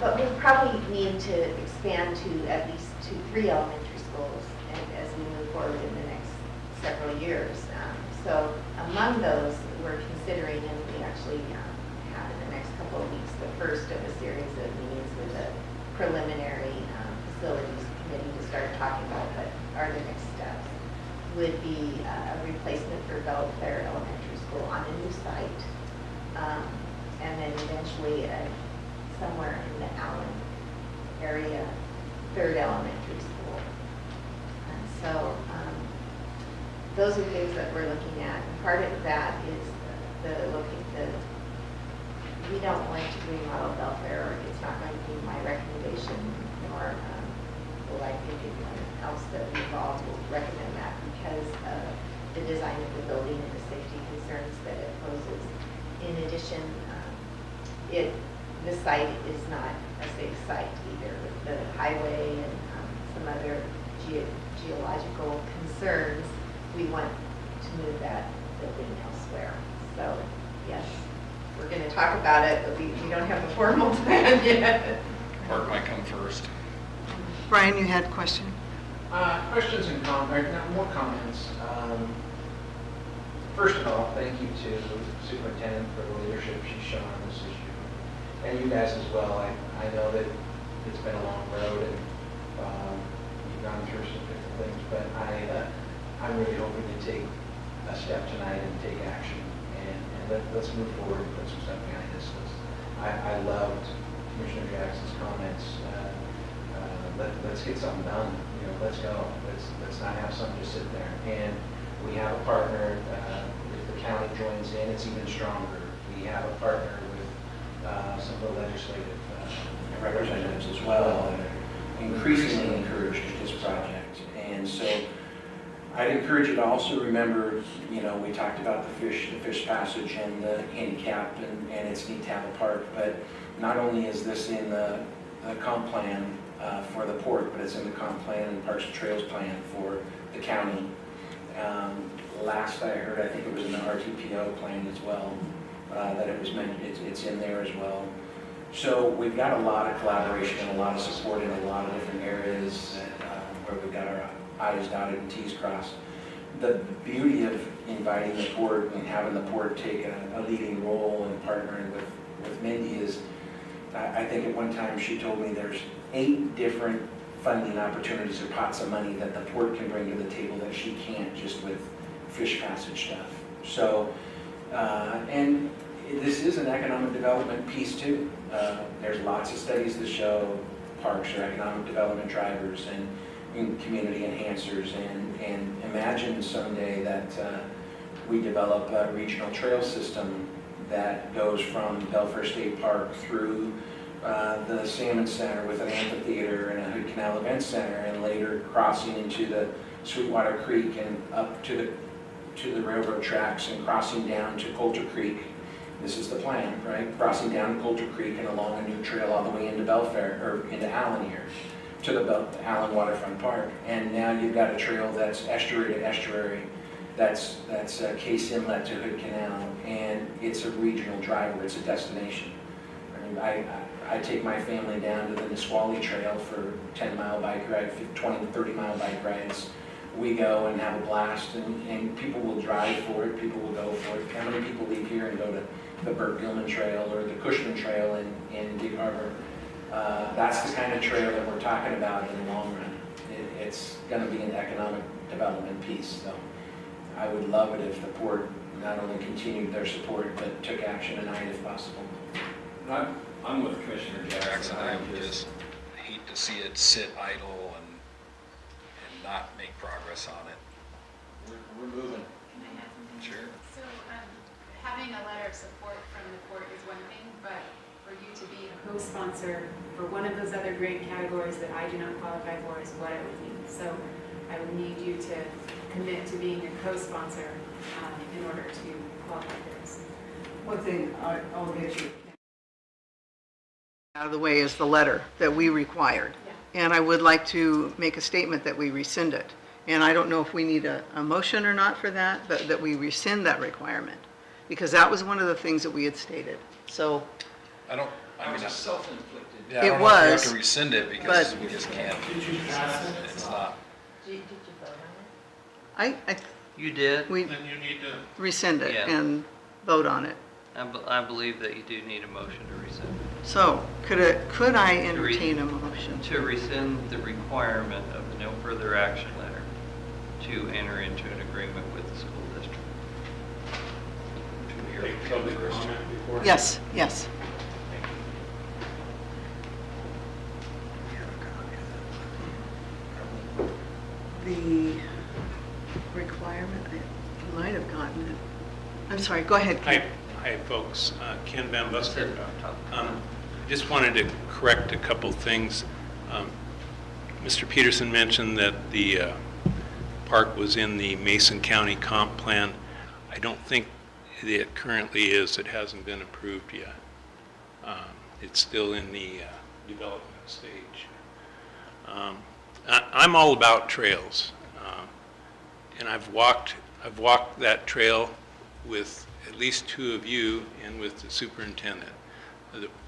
Speaker 9: But we probably need to expand to at least 3 elementary schools as we move forward in the next several several years. So among those, we're considering, and we actually have in the next couple of weeks, the first of a series of meetings with a preliminary facilities committee to start talking about what are the next steps, would be a replacement for Belfair Elementary School on a new site, and then eventually somewhere in the Allyn area, third elementary school. And so those are things that we're looking at. And part of that is we don't want to remodel Belfair, or it's not going to be my recommendation, nor will I think anyone else that we involved will recommend that because of the design of the building and the safety concerns that it poses. In addition, the site is not a safe site either. With the highway and some other geological concerns, we want to move that building elsewhere. So, yes, we're going to talk about it, but we don't have a formal plan yet.
Speaker 5: Mark might come first.
Speaker 1: Brian, you had a question?
Speaker 4: Questions and comments, more comments.
Speaker 8: First of all, thank you to the superintendent for the leadership she's shown on this issue. And you guys as well. I know that it's been a long road and you've gone through some different things, but I'm really hoping to take a step tonight and take action and let's move forward and put some stuff behind this. I loved Commissioner Jackson's comments. Let's get something done. You know, let's go. Let's not have something just sit there. And we have a partner. If the county joins in, it's even stronger. We have a partner with some of the legislative representatives as well that are increasingly encouraged with this project. And so I'd encourage you to also remember, you know, we talked about the fish passage and the handicap, and it's neat to have a park, but not only is this in the comp plan for the port, but it's in the comp plan and Parks and Trails plan for the county. Last I heard, I think it was in the RTPO plan as well, that it was meant, it's in there as well. So we've got a lot of collaboration and a lot of support in a lot of different areas where we've got our I's dotted and T's crossed. The beauty of inviting the port and having the port take a leading role and partnering with Mindy is, I think at one time she told me there's 8 different funding opportunities or pots of money that the port can bring to the table that she can't just with fish passage stuff. So, and this is an economic development piece too. There's lots of studies that show parks are economic development drivers and community enhancers, and imagine someday that we develop a regional trail system that goes from Belfair State Park through the Salmon Center with an amphitheater and a Hood Canal Event Center, and later crossing into the Sweetwater Creek and up to the railroad tracks and crossing down to Coulter Creek. This is the plan, right? Crossing down to Coulter Creek and along a new trail all the way into Belfair, or into Allyn here, to the Allyn Waterfront Park. And now you've got a trail that's estuary to estuary, that's Case Inlet to Hood Canal, and it's a regional driver, it's a destination. I mean, I take my family down to the Nisqually Trail for 10-mile bike ride, 20 to 30-mile bike rides. We go and have a blast, and people will drive for it, people will go for it. How many people leave here and go to the Burt Gilman Trail or the Cushman Trail in Gig Harbor? That's the kind of trail that we're talking about in the long run. It's going to be an economic development piece. So I would love it if the port not only continued their support, but took action tonight if possible.
Speaker 5: I'm with Commissioner Jackson. I just hate to see it sit idle and not make progress on it.
Speaker 8: We're moving.
Speaker 3: Can I add something?
Speaker 5: Sure.
Speaker 3: So having a letter of support from the port is one thing, but for you to be a co-sponsor for one of those other grant categories that I do not qualify for is what I would need. So I would need you to commit to being a co-sponsor in order to qualify for this.
Speaker 1: One thing I'll get you out of the way is the letter that we required.
Speaker 3: Yeah.
Speaker 1: And I would like to make a statement that we rescind it. And I don't know if we need a motion or not for that, but that we rescind that requirement. Because that was one of the things that we had stated. So
Speaker 5: I mean,
Speaker 8: It's self-inflicted.
Speaker 5: yeah, I
Speaker 1: It
Speaker 5: don't know if we have
Speaker 1: was,
Speaker 5: to rescind it because
Speaker 1: but-
Speaker 5: we just can't.
Speaker 6: Did you pass it?
Speaker 5: It's not.
Speaker 9: Did you vote on it?
Speaker 10: You did?
Speaker 1: We
Speaker 6: Then you need to,
Speaker 1: rescind it
Speaker 10: Yeah.
Speaker 1: and vote on it.
Speaker 10: I believe that you do need a motion to rescind.
Speaker 1: So, could I entertain a motion?
Speaker 10: To rescind the requirement of the no further action letter to enter into an agreement with the school district.
Speaker 5: To hear
Speaker 7: Take
Speaker 5: from
Speaker 7: public
Speaker 5: you first.
Speaker 7: comment before.
Speaker 1: Yes, yes. The requirement, I might have gotten it. I'm sorry, go ahead, Ken.
Speaker 11: Hi, folks. Ken Van
Speaker 10: That's
Speaker 11: Busker.
Speaker 10: it, I'm talking.
Speaker 11: Just wanted to correct a couple things. Mr. Peterson mentioned that the park was in the Mason County comp plan. I don't think it currently is. It hasn't been approved yet. It's still in the development stage. I'm all about trails, and I've walked that trail with at least two of you and with the superintendent.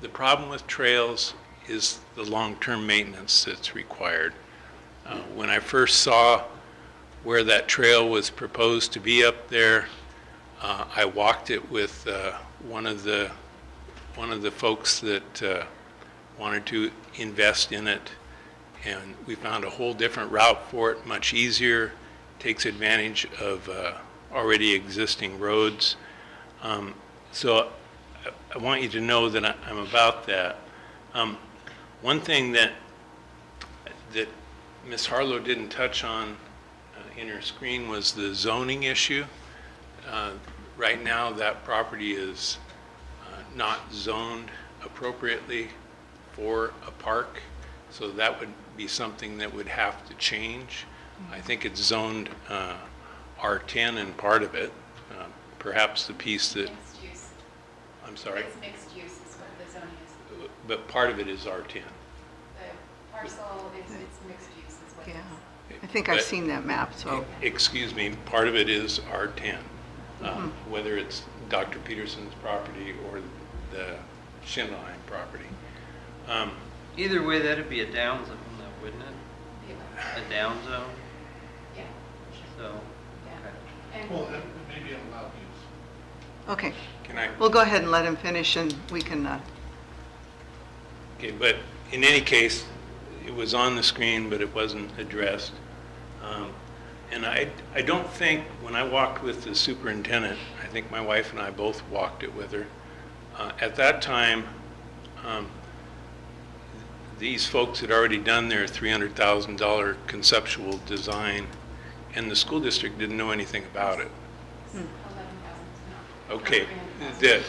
Speaker 11: The problem with trails is the long-term maintenance that's required. When I first saw where that trail was proposed to be up there, I walked it with one of the folks that wanted to invest in it, and we found a whole different route for it, much easier, takes advantage of already existing roads. So I want you to know that I'm about that. One thing that Ms. Harlow didn't touch on in her screen was the zoning issue. Right now, that property is not zoned appropriately for a park, so that would be something that would have to change. I think it's zoned R10 in part of it. Perhaps the piece that,
Speaker 3: Mixed use.
Speaker 11: I'm sorry,
Speaker 3: It's mixed use is what the zoning is.
Speaker 11: but part of it is R10.
Speaker 3: The parcel is, it's mixed use is what it
Speaker 1: Yeah,
Speaker 3: is.
Speaker 1: I think I've
Speaker 11: But-
Speaker 1: seen that map, so,
Speaker 11: Excuse me, part of it is R10, whether it's Dr. Peterson's property or the Schindleheim property.
Speaker 10: Either way, that'd be a down zone though, wouldn't it?
Speaker 3: Yeah.
Speaker 10: A down zone,
Speaker 3: Yeah,
Speaker 10: so, okay.
Speaker 3: yeah. And
Speaker 6: well, it may be allowed use.
Speaker 1: okay.
Speaker 11: Can I?
Speaker 1: We'll go ahead and let him finish, and we can,
Speaker 11: Okay, but in any case, it was on the screen, but it wasn't addressed. And I don't think, when I walked with the superintendent, I think my wife and I both walked it with her. At that time, these folks had already done their $300,000 conceptual design, and the school district didn't know anything about it.
Speaker 3: 11,000 is not.
Speaker 11: Okay,
Speaker 3: 11,000.
Speaker 11: the-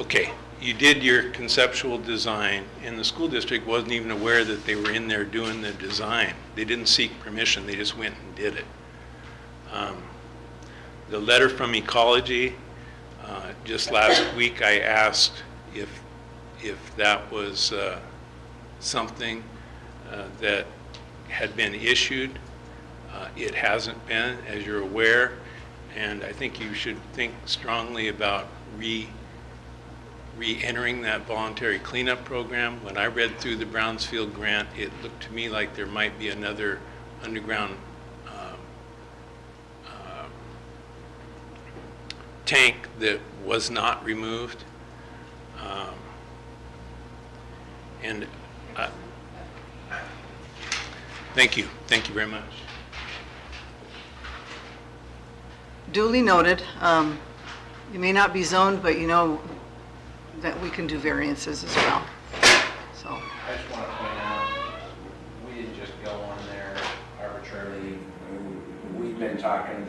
Speaker 11: Okay, you did your conceptual design, and the school district wasn't even aware that they were in there doing the design. They didn't seek permission, they just went and did it. The letter from Ecology, just last week I asked if that was something that had been issued. It hasn't been, as you're aware, and I think you should think strongly about re-entering that voluntary cleanup program. When I read through the Brownsfield grant, it looked to me like there might be another underground tank that was not removed. And thank you very much.
Speaker 1: duly noted. You may not be zoned, but you know that we can do variances as well, so.
Speaker 8: I just want to point out, we didn't just go on there arbitrarily. We've been talking,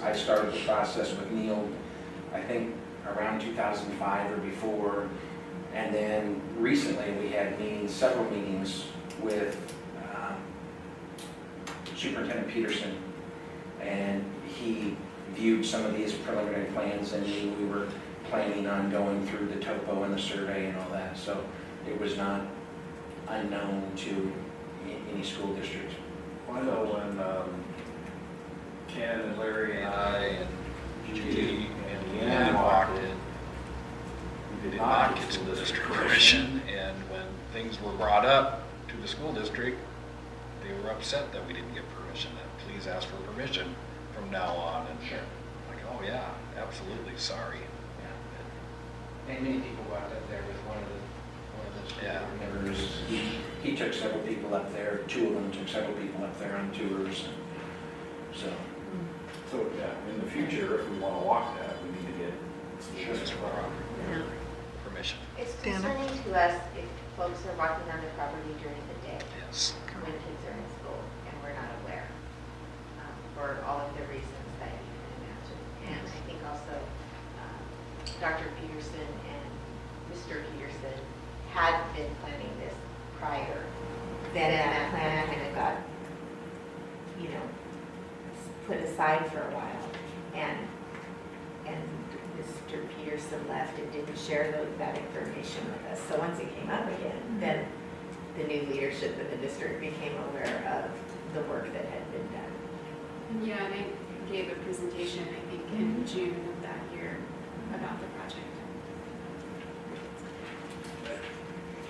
Speaker 8: I started the process with Neil, I think around 2005 or before. And then recently we had several meetings with Superintendent Peterson. And he viewed some of these preliminary plans and knew we were planning on going through the topo and the survey and all that. So it was not unknown to any school district.
Speaker 5: I know when Ken and Larry and I and Judy and Leanne walked in, we did not get school district permission, and when things were brought up to the school district, they were upset that we didn't get permission, that please ask for permission from now on, and
Speaker 8: Sure.
Speaker 5: like, oh yeah, absolutely, sorry.
Speaker 8: And many people walked up there with one of the school
Speaker 5: Yeah.
Speaker 8: board members. He took several people up there, two of them took several people up there on tours, so.
Speaker 12: So, yeah, in the future, if we want to walk that, we need to get
Speaker 5: Sure, it's proper
Speaker 1: Yeah.
Speaker 5: permission.
Speaker 9: It's
Speaker 1: Dana?
Speaker 9: concerning to us if folks are walking on the property during the day
Speaker 5: Yes.
Speaker 9: when kids are in school and we're not aware, for all of the reasons that you can imagine. And I think also Dr. Peterson and Mr. Peterson had been planning this prior. Then that plan kind of got, you know, put aside for a while. And Mr. Peterson left and didn't share that information with us. So once it came up again, then the new leadership of the district became aware of the work that had been done.
Speaker 3: Yeah, and I gave a presentation, I think, in June of that year about the project.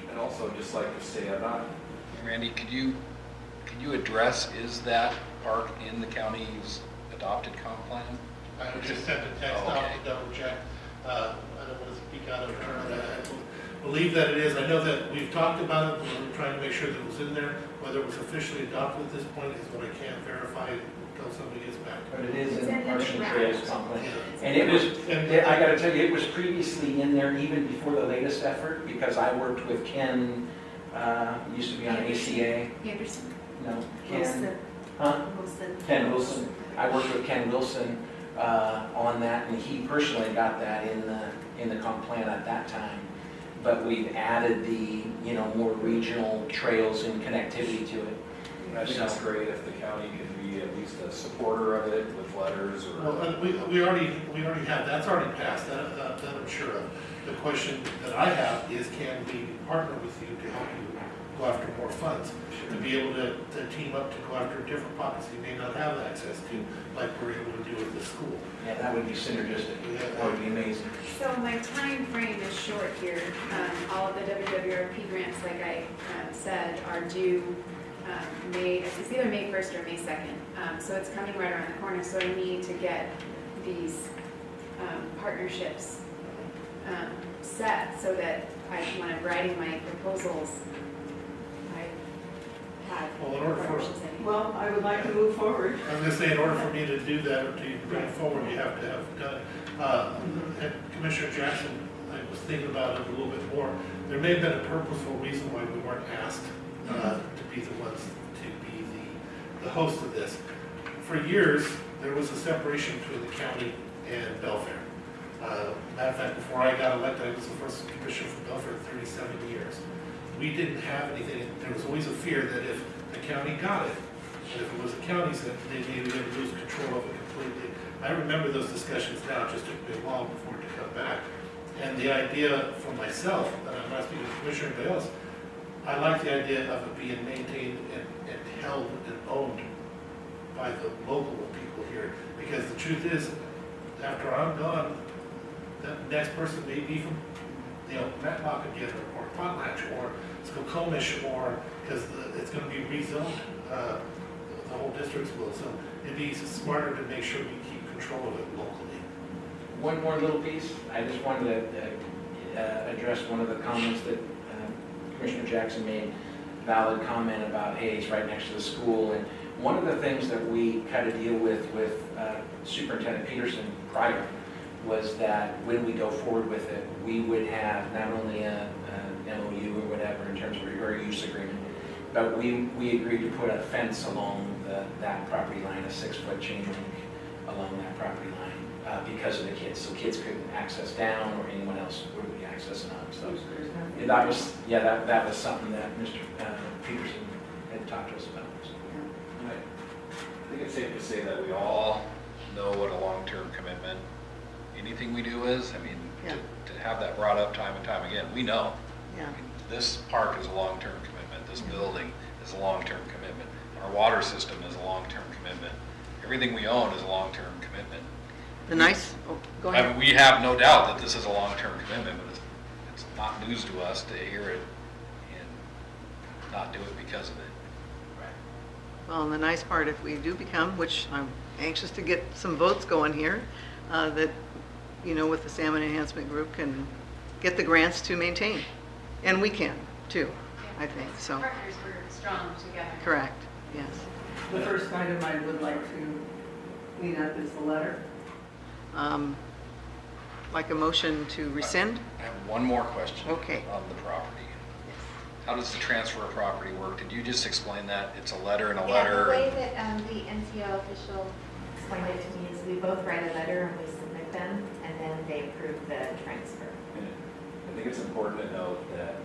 Speaker 12: And also, just like to say, I'm not,
Speaker 5: Randy, could you address, is that park in the county's adopted comp plan?
Speaker 6: I would just send a text
Speaker 5: Oh,
Speaker 6: out
Speaker 5: okay.
Speaker 6: to double check. I don't want to speak out of turn. I believe that it is. I know that we've talked about it, we're trying to make sure that it was in there. Whether it was officially adopted at this point is what I can't verify until somebody gets back.
Speaker 8: But it is
Speaker 9: It's
Speaker 8: in
Speaker 9: in
Speaker 8: the
Speaker 9: the
Speaker 8: Parks and
Speaker 9: draft.
Speaker 8: Trails complex.
Speaker 6: Yeah.
Speaker 8: And it was,
Speaker 6: And-
Speaker 8: I gotta tell you, it was previously in there even before the latest effort, because I worked with Ken, used to be on ACA,
Speaker 3: Anderson?
Speaker 8: no, Ken,
Speaker 9: Wilson.
Speaker 8: huh?
Speaker 9: Wilson.
Speaker 8: Ken Wilson. I worked with Ken Wilson on that, and he personally got that in the comp plan at that time. But we've added the, you know, more regional trails and connectivity to it.
Speaker 12: I think it's great if the county can be at least a supporter of it with letters
Speaker 6: Well,
Speaker 12: or.
Speaker 6: and we already have, that's already passed, that I'm sure of. The question that I have is, can we partner with you to help you go after more funds? To be able to team up to go after different pockets you may not have access to, like we're able to do with the school.
Speaker 8: Yeah, that would be synergistic.
Speaker 6: Yeah.
Speaker 8: That would be amazing.
Speaker 3: So my time frame is short here. All of the WWRP grants, like I said, are due May, it's either May 1st or May 2nd. So it's coming right around the corner, so I need to get these partnerships set so that when I'm writing my proposals, I have
Speaker 6: Well, in order for-
Speaker 3: partnerships I need.
Speaker 1: Well, I would like to move forward.
Speaker 6: I was gonna say, in order for me to do that, or to bring it forward, you have to have done it. And Commissioner Jackson, I was thinking about it a little bit more. There may have been a purposeful reason why we weren't asked to be the ones to be the host of this. For years, there was a separation between the county and Belfair. Matter of fact, before I got elected, I was the first commissioner for Belfair in 37 years. We didn't have anything, there was always a fear that if the county got it, and if it was the counties, that they may be going to lose control of it completely. I remember those discussions now, it just took me a while before it to come back. And the idea for myself, and I'm not speaking to Commissioner Bales, I like the idea of it being maintained and held and owned by the local people here. Because the truth is, after I'm gone, the next person may be from, you know, Matlock again, or Potlatch, or Skokomish, or, because it's going to be rezoned, the whole districts will. So it'd be smarter to make sure we keep control of it locally.
Speaker 8: One more little piece, I just wanted to address one of the comments that Commissioner Jackson made, valid comment about, hey, it's right next to the school. And one of the things that we had to deal with Superintendent Peterson prior was that when we go forward with it, we would have not only an MOU or whatever in terms of a use agreement, but we agreed to put a fence along that property line, a 6-foot chain link along that property line because of the kids. So kids couldn't access down or anyone else would be accessing up. So that was something that Mr. Peterson had talked to us about. So.
Speaker 12: I think it's safe to say that we all,
Speaker 5: All know what a long-term commitment anything we do is. I mean,
Speaker 1: Yeah.
Speaker 5: to have that brought up time and time again, we know.
Speaker 1: Yeah.
Speaker 5: I mean, this park is a long-term commitment. This building is a long-term commitment. Our water system is a long-term commitment. Everything we own is a long-term commitment.
Speaker 1: Go
Speaker 5: I
Speaker 1: ahead.
Speaker 5: mean, we have no doubt that this is a long-term commitment, but it's not news to us to hear it and not do it because of it.
Speaker 1: Well, and the nice part, if we do become, which I'm anxious to get some votes going here, that, you know, with the Salmon Enhancement Group can get the grants to maintain. And we can, too, I think, so.
Speaker 3: Partners were strong together.
Speaker 1: Correct, yes.
Speaker 13: The first item I would like to clean up is the letter.
Speaker 1: Like a motion to rescind?
Speaker 5: I have one more question.
Speaker 1: Okay.
Speaker 5: On the property. How does the transfer of property work? Did you just explain that? It's a letter and a
Speaker 9: Yeah,
Speaker 5: letter?
Speaker 9: the way that the NCO official explained it to me is we both write a letter and we submit them, and then they approve the transfer.
Speaker 12: And I think it's important to note that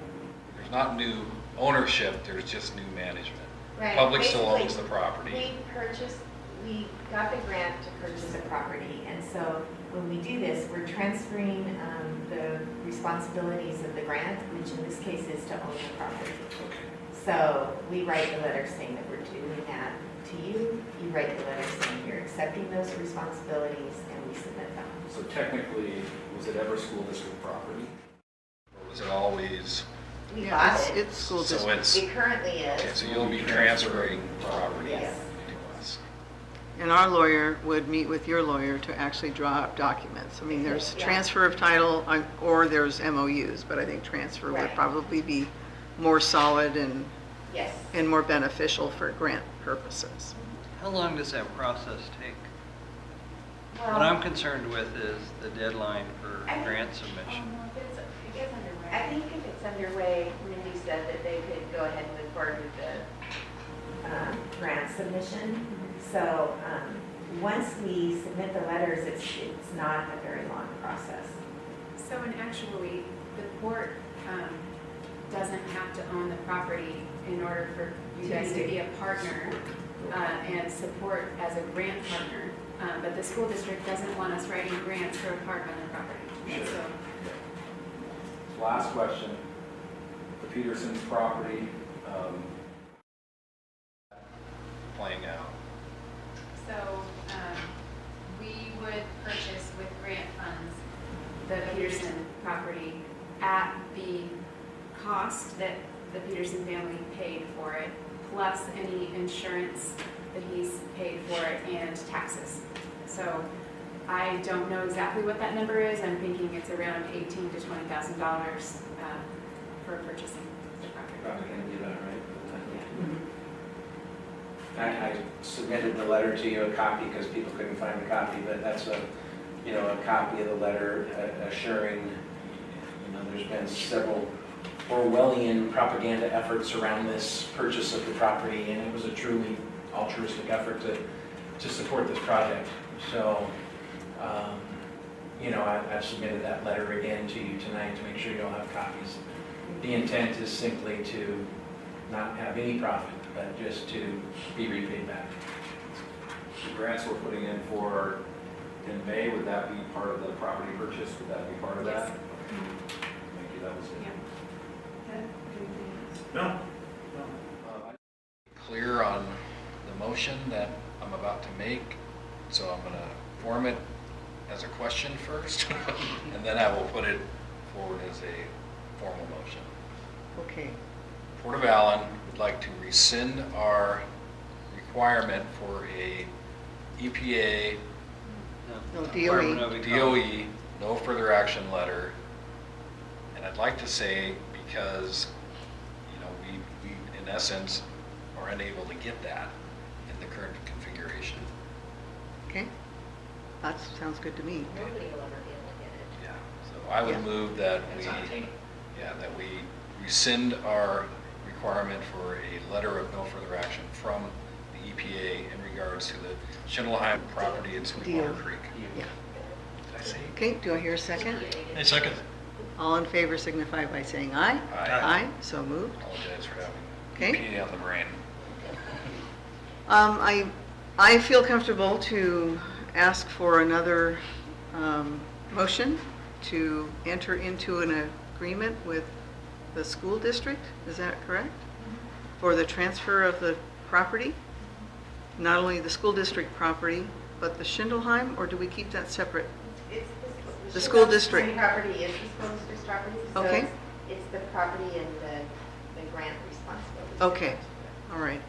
Speaker 5: There's not new ownership, there's just new management.
Speaker 9: Right.
Speaker 5: Public still
Speaker 9: Basically,
Speaker 5: owns the property.
Speaker 9: We got the grant to purchase a property, and so when we do this, we're transferring the responsibilities of the grant, which in this case is to own the property.
Speaker 5: Okay.
Speaker 9: So we write the letter saying that we're doing that to you. You write the letter saying you're accepting those responsibilities, and we submit them.
Speaker 12: so technically, was it ever school district property?
Speaker 5: Or was it always,
Speaker 9: We
Speaker 1: Yeah,
Speaker 9: bought it.
Speaker 1: it's school
Speaker 5: so
Speaker 1: district.
Speaker 5: it's,
Speaker 9: It currently
Speaker 5: okay,
Speaker 9: is.
Speaker 5: so you'll be transferring property
Speaker 9: Yes.
Speaker 5: to us.
Speaker 1: And our lawyer would meet with your lawyer to actually draw up documents. I mean, there's
Speaker 9: Yeah.
Speaker 1: transfer of title, or there's MOUs, but I think transfer would
Speaker 9: Right.
Speaker 1: probably be more solid
Speaker 9: Yes.
Speaker 1: and more beneficial for grant purposes.
Speaker 10: How long does that process take?
Speaker 9: Well,
Speaker 10: What I'm concerned with is the deadline for
Speaker 9: I think-
Speaker 10: grant submission.
Speaker 3: It gets underway.
Speaker 9: I think if it's underway, Mindy said that they could go ahead and move forward with the grant submission. So once we submit the letters, it's not a very long process.
Speaker 3: So, and actually, the port doesn't have to own the property in order for you guys to be a partner and support as a grant partner. But the school district doesn't want us writing grants for a park on their property. And so,
Speaker 12: Last question, the Peterson's property,
Speaker 5: Playing out.
Speaker 3: so we would purchase with grant funds the Peterson property at the cost that the Peterson family paid for it, plus any insurance that he's paid for it and taxes. So I don't know exactly what that number is. I'm thinking it's around $18,000 to $20,000 for purchasing the property.
Speaker 8: Probably gonna be about right.
Speaker 3: Yeah.
Speaker 8: I submitted the letter to you, a copy, because people couldn't find a copy, but that's a copy of the letter assuring, there's been several Orwellian propaganda efforts around this purchase of the property, and it was a truly altruistic effort to support this project. So, I've submitted that letter again to you tonight to make sure you all have copies. The intent is simply to not have any profit, but just to be repaid back.
Speaker 12: the grants we're putting in for in May, would that be part of the property purchase? Would that be part of that?
Speaker 3: Yes.
Speaker 12: Thank you, that was it.
Speaker 2: No?
Speaker 5: Clear on the motion that I'm about to make, so I'm going to form it as a question first, and then I will put it forward as a formal motion.
Speaker 1: Okay.
Speaker 5: Port of Allyn would like to rescind our requirement for a EPA
Speaker 1: No,
Speaker 10: Department
Speaker 1: DOE.
Speaker 10: of Ecology.
Speaker 5: DOE, no further action letter. And I'd like to say, because, we in essence are unable to get that in the current configuration.
Speaker 1: Okay. That sounds good to me.
Speaker 9: Nobody will ever be able to get it.
Speaker 5: Yeah. So I would
Speaker 1: Yeah.
Speaker 5: move that
Speaker 8: It's on tape.
Speaker 5: that we rescind our requirement for a letter of no further action from the EPA in regards to the Schindelheim property in Sweetwater
Speaker 1: Deal.
Speaker 5: Creek.
Speaker 1: Yeah.
Speaker 5: Did I say?
Speaker 1: Okay, do I hear a second?
Speaker 2: Hey, second.
Speaker 1: All in favor signify by saying aye.
Speaker 5: Aye.
Speaker 1: Aye, so moved.
Speaker 5: Apologize for having
Speaker 1: Okay.
Speaker 5: EPA on the brain.
Speaker 1: I feel comfortable to ask for another motion to enter into an agreement with the school district, is that correct? For the transfer of the property? Not only the school district property, but the Schindelheim, or do we keep that separate?
Speaker 9: It's
Speaker 1: The school district.
Speaker 9: Property is the school district's property. so
Speaker 1: Okay.
Speaker 9: It's the property and the grant responsibility.
Speaker 1: Okay, all right.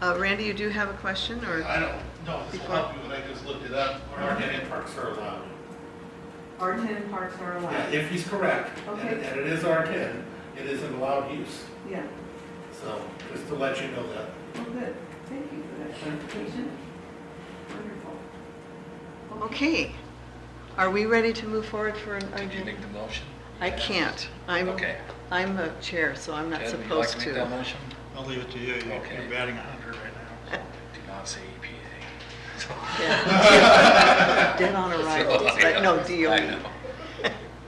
Speaker 1: Randy, you do have a question, or?
Speaker 6: I don't know if this will
Speaker 1: Before-
Speaker 6: help you, but I just looked it up. R10 parks are allowed.
Speaker 13: R10 parks are
Speaker 6: Yeah,
Speaker 13: allowed.
Speaker 6: if he's correct, and
Speaker 13: Okay.
Speaker 6: and it is R10, it is an allowed use.
Speaker 13: Yeah,
Speaker 6: So, just to let you know that.
Speaker 13: oh, good. Thank you for that clarification. Wonderful.
Speaker 1: Okay. Are we ready to move forward for an
Speaker 5: Did you
Speaker 1: agenda?
Speaker 5: make the motion?
Speaker 1: I can't.
Speaker 5: Okay.
Speaker 1: I'm a chair, so I'm not
Speaker 5: Ted, would you like
Speaker 1: supposed
Speaker 5: to make that
Speaker 1: to.
Speaker 5: motion?
Speaker 2: I'll leave it to you.
Speaker 5: Okay.
Speaker 2: You're batting 100 right now.
Speaker 5: Do not say E EPA.
Speaker 1: Yeah. Dead on arrival,
Speaker 5: So,
Speaker 1: right? No,
Speaker 5: I
Speaker 1: DOE.
Speaker 5: know.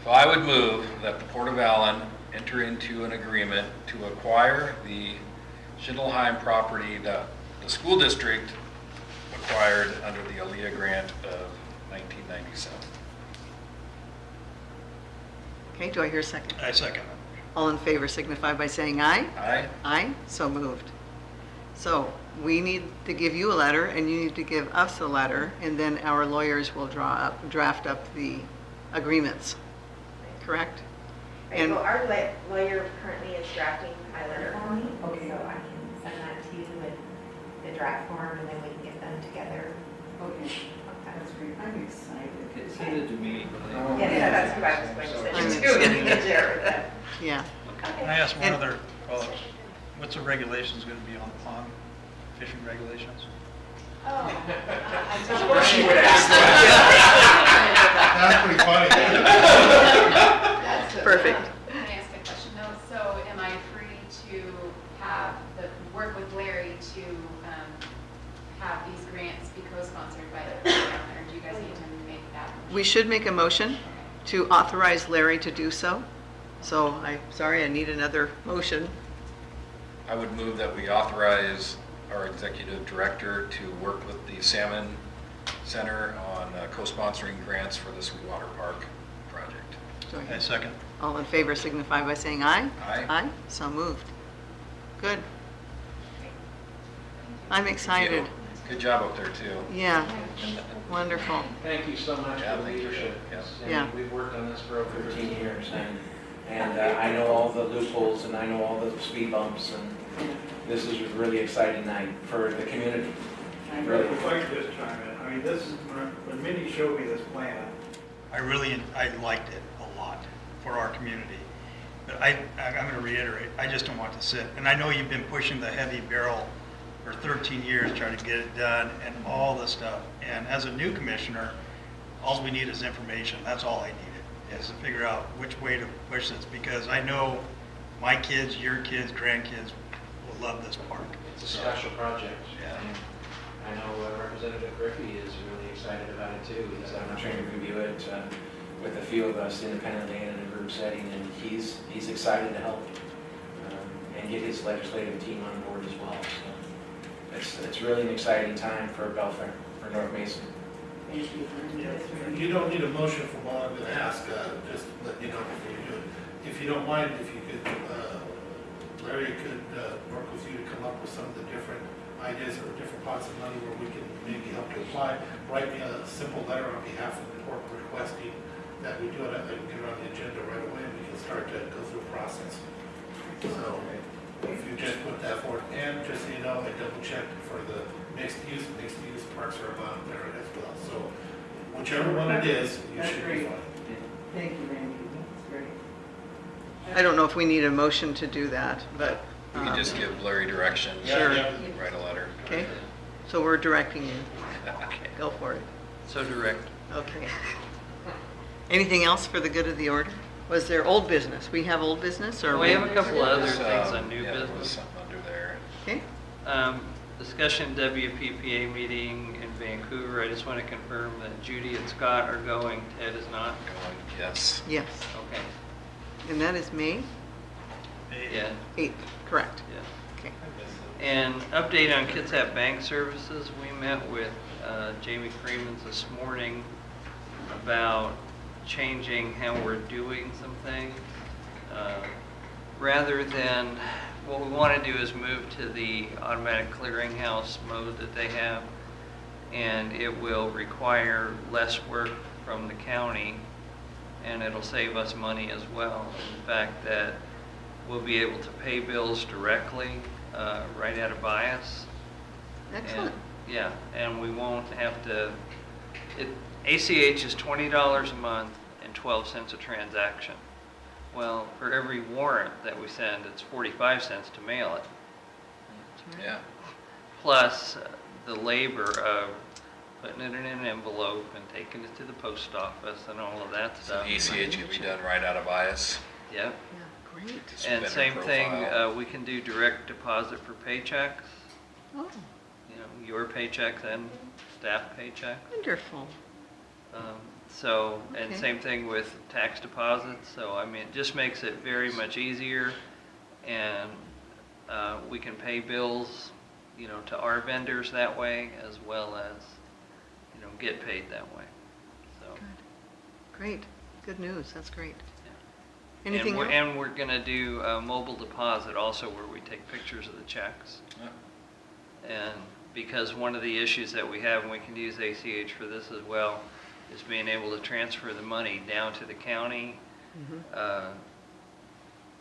Speaker 5: So I would move that the Port of Allyn enter into an agreement to acquire the Schindelheim property that the school district acquired under the Allyn grant of 1997.
Speaker 1: Okay, do I hear a second?
Speaker 2: I second.
Speaker 1: All in favor signify by saying aye.
Speaker 5: Aye?
Speaker 1: Aye, so moved. So we need to give you a letter, and you need to give us a letter, and then our lawyers will draft up the agreements, correct?
Speaker 9: Right,
Speaker 1: And-
Speaker 9: well, our lawyer currently is drafting my letter for me,
Speaker 13: Okay.
Speaker 9: so I can send that to you with the draft form, and then we can get them together.
Speaker 13: Okay, that's great. I'm excited.
Speaker 10: Send it to me.
Speaker 9: Yeah, that's what I was going to
Speaker 1: I'm
Speaker 9: say, too.
Speaker 1: excited.
Speaker 9: You can share with them.
Speaker 1: Yeah.
Speaker 2: Can I ask one
Speaker 1: And-
Speaker 2: other, what's the regulations going to be on the pond, fishing regulations?
Speaker 9: Oh.
Speaker 4: Of course she would ask
Speaker 6: That's pretty funny.
Speaker 1: Perfect.
Speaker 3: Can I ask a question though? So am I free to work with Larry to have these grants be co-sponsored by the program, or do you guys need to make that?
Speaker 1: We should make a motion to authorize Larry to do so. So sorry, I need another motion.
Speaker 5: I would move that we authorize our executive director to work with the Salmon Center on co-sponsoring grants for the Sweetwater Park project.
Speaker 1: Do I hear-
Speaker 2: I second.
Speaker 1: All in favor signify by saying aye.
Speaker 5: Aye.
Speaker 1: Aye, so moved. Good. I'm excited.
Speaker 5: Good job up there, too.
Speaker 1: Yeah, wonderful.
Speaker 4: Thank you so much
Speaker 5: Yeah,
Speaker 4: for the
Speaker 5: thank you.
Speaker 4: leadership.
Speaker 5: Yeah.
Speaker 1: Yeah.
Speaker 4: And we've worked on this for over
Speaker 8: 13 years, and I know all the loopholes, and I know all the speed bumps, and this is a really exciting night for the community. Really.
Speaker 2: If I could just chime in, I mean, this is, when Mindy showed me this plan, I liked it a lot for our community. But I'm going to reiterate, I just don't want to sit. And I know you've been pushing the heavy barrel for 13 years trying to get it done and all this stuff. And as a new commissioner, all we need is information. That's all I needed, is to figure out which way to push this. Because I know my kids, your kids, grandkids will love this park.
Speaker 4: It's a special project.
Speaker 2: Yeah.
Speaker 4: And I know Representative Griffey is really excited about it too.
Speaker 8: I'm trying to review it with a few of us independently and in a group setting, and he's excited to help and get his legislative team on board as well. So it's really an exciting time for Belfair, for North Mason.
Speaker 13: Thank you. That's very
Speaker 6: You don't need a motion from what I'm going to ask, just let you know before you do it. If you don't mind, if you could, Larry could work with you to come up with some of the different ideas or different pots of money where we can maybe help you apply. Write me a simple letter on behalf of the port requesting that we do it. I can get it on the agenda right away and we can start to go through the process. So if you just put that forward, and just so you know, I double checked for the mixed use parks are allowed there as well. So whichever one it is, you
Speaker 13: That's
Speaker 6: should be
Speaker 13: great.
Speaker 6: fine.
Speaker 13: Thank you, Randy. That's great.
Speaker 1: I don't know if we need a motion to do that, but,
Speaker 5: We can just give Larry direction.
Speaker 1: Sure.
Speaker 5: Write a letter.
Speaker 1: okay? So we're directing you.
Speaker 5: Okay.
Speaker 1: Go for it.
Speaker 10: So direct.
Speaker 1: Okay. Anything else for the good of the order? Was there old business? We have old business, or?
Speaker 10: We have a couple other
Speaker 5: There's,
Speaker 10: things on new
Speaker 5: yeah, there was
Speaker 10: business.
Speaker 5: something under there.
Speaker 1: Okay,
Speaker 10: Discussion WPPA meeting in Vancouver. I just want to confirm that Judy and Scott are going, Ted is not.
Speaker 5: Going, yes.
Speaker 1: yes.
Speaker 10: Okay,
Speaker 1: And that is May
Speaker 10: yeah,
Speaker 1: 8th, correct?
Speaker 10: yeah.
Speaker 1: Okay.
Speaker 10: And update on Kitsap Bank Services. We met with Jamie Freeman this morning about changing how we're doing some things. Rather than, what we want to do is move to the automatic clearinghouse mode that they have, and it will require less work from the county, and it'll save us money as well. In fact, that we'll be able to pay bills directly right out of bias,
Speaker 1: Excellent.
Speaker 10: Yeah, and we won't have to, ACH is $20 a month and 12 cents a transaction. Well, for every warrant that we send, it's 45 cents to mail it.
Speaker 5: Yeah.
Speaker 10: Plus the labor of putting it in an envelope and taking it to the post office and all of that
Speaker 5: So
Speaker 10: stuff.
Speaker 5: ECH can be done right out of IS.
Speaker 10: Yep.
Speaker 1: Yeah, great.
Speaker 5: It's
Speaker 10: And
Speaker 5: better
Speaker 10: same thing,
Speaker 5: profile.
Speaker 10: we can do direct deposit for paychecks,
Speaker 1: Oh,
Speaker 10: you know, your paychecks and staff paychecks.
Speaker 1: wonderful.
Speaker 10: So, and
Speaker 1: Okay.
Speaker 10: same thing with tax deposits, so I mean, it just makes it very much easier, and we can pay bills, you know, to our vendors that way, as well as, you know, get paid that way, so.
Speaker 1: Good. Great. Good news. That's great.
Speaker 10: Yeah.
Speaker 1: Anything else?
Speaker 10: And we're gonna do a mobile deposit also, where we take pictures of the checks.
Speaker 5: Yeah.
Speaker 10: And because one of the issues that we have, and we can use ACH for this as well, is being able to transfer the money down to the county.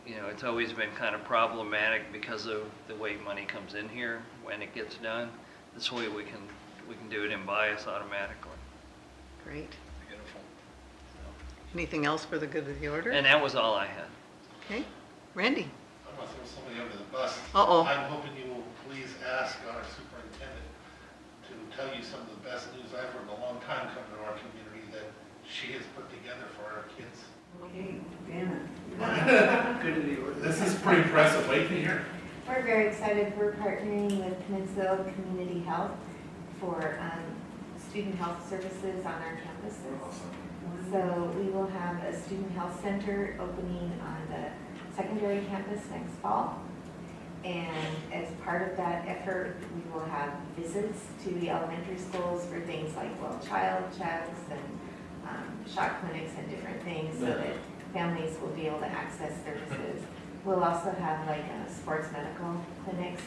Speaker 10: You know, it's always been kind of problematic because of the way money comes in here when it gets done. This way we can do it in bias automatically.
Speaker 1: Great.
Speaker 5: Beautiful.
Speaker 1: Anything else for the good of the order?
Speaker 10: And that was all I had.
Speaker 1: Okay. Randy?
Speaker 6: I'm going to throw somebody under the bus.
Speaker 1: Uh-oh.
Speaker 6: I'm hoping you will please ask our superintendent to tell you some of the best news I've heard in a long time coming to our community that she has put together for our kids.
Speaker 13: Okay, Dana.
Speaker 4: Good to be with you.
Speaker 6: This is pretty impressive. Wait to hear.
Speaker 9: We're very excited. We're partnering with Peninsula Community Health for student health services on our campuses. So we will have a student health center opening on the secondary campus next fall. And as part of that effort, we will have visits to the elementary schools for things like, well, child checks and shot clinics and different things so that families will be able to access services. We'll also have like sports medical clinics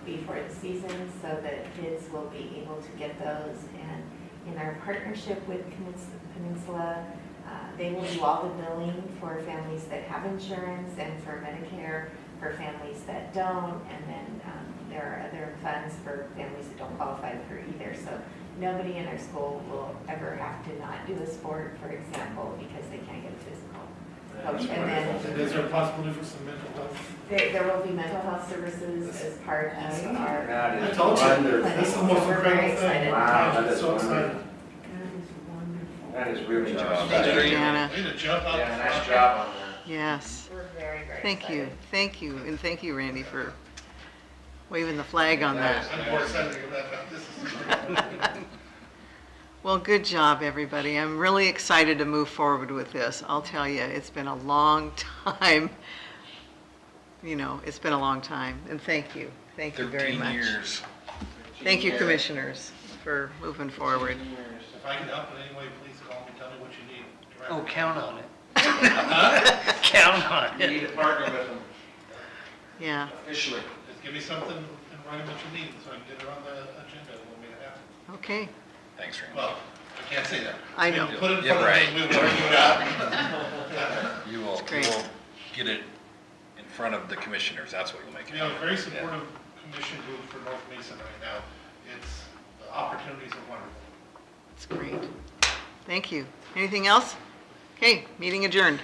Speaker 9: before the season so that kids will be able to get those. And in our partnership with Peninsula, they will do all the billing for families that have insurance and for Medicare for families that don't. And then there are other funds for families that don't qualify for either. So nobody in our school will ever have to not do a sport, for example, because they can't get a physical. And then
Speaker 6: And is there a possibility for some mental health?
Speaker 9: there will be mental health services as part of our.
Speaker 6: I told you, this is the most
Speaker 9: So we're very
Speaker 6: incredible thing.
Speaker 9: excited.
Speaker 12: Wow, that is
Speaker 6: So excited.
Speaker 12: wonderful.
Speaker 13: That is wonderful.
Speaker 12: That is really
Speaker 5: Good job.
Speaker 12: awesome.
Speaker 1: Thank you,
Speaker 10: Great.
Speaker 1: Deanna.
Speaker 6: Way to jump out.
Speaker 12: Yeah, nice job on that.
Speaker 1: Yes.
Speaker 9: We're very, very
Speaker 1: Thank you.
Speaker 9: excited.
Speaker 1: Thank you. And thank you, Randy, for waving the flag on that.
Speaker 6: I'm more excited about that. This is great.
Speaker 1: Well, good job, everybody. I'm really excited to move forward with this. I'll tell you, it's been a long time. You know, it's been a long time. And thank you. Thank you very
Speaker 5: 13
Speaker 1: much.
Speaker 5: years.
Speaker 1: Thank you, commissioners, for moving forward.
Speaker 6: If I can help in any way, please call me, tell me what you need.
Speaker 10: Oh, count on it. Count on
Speaker 12: You need
Speaker 10: it.
Speaker 12: to partner with them
Speaker 1: Yeah,
Speaker 12: officially.
Speaker 6: Just give me something in writing what you need so I can get it on the agenda and we'll make it happen.
Speaker 1: okay.
Speaker 5: Thanks, Randy.
Speaker 6: Well, I can't say that.
Speaker 1: I know.
Speaker 6: Put it in
Speaker 5: Yeah,
Speaker 6: front
Speaker 5: right.
Speaker 6: of me, we'll argue it out.
Speaker 5: You will
Speaker 1: great.
Speaker 5: get it in front of the commissioners. That's what will make it.
Speaker 6: We have a
Speaker 5: happen.
Speaker 6: very supportive commission group for North Mason right now. It's, the opportunities are wonderful.
Speaker 1: It's great. Thank you. Anything else? Okay, meeting adjourned.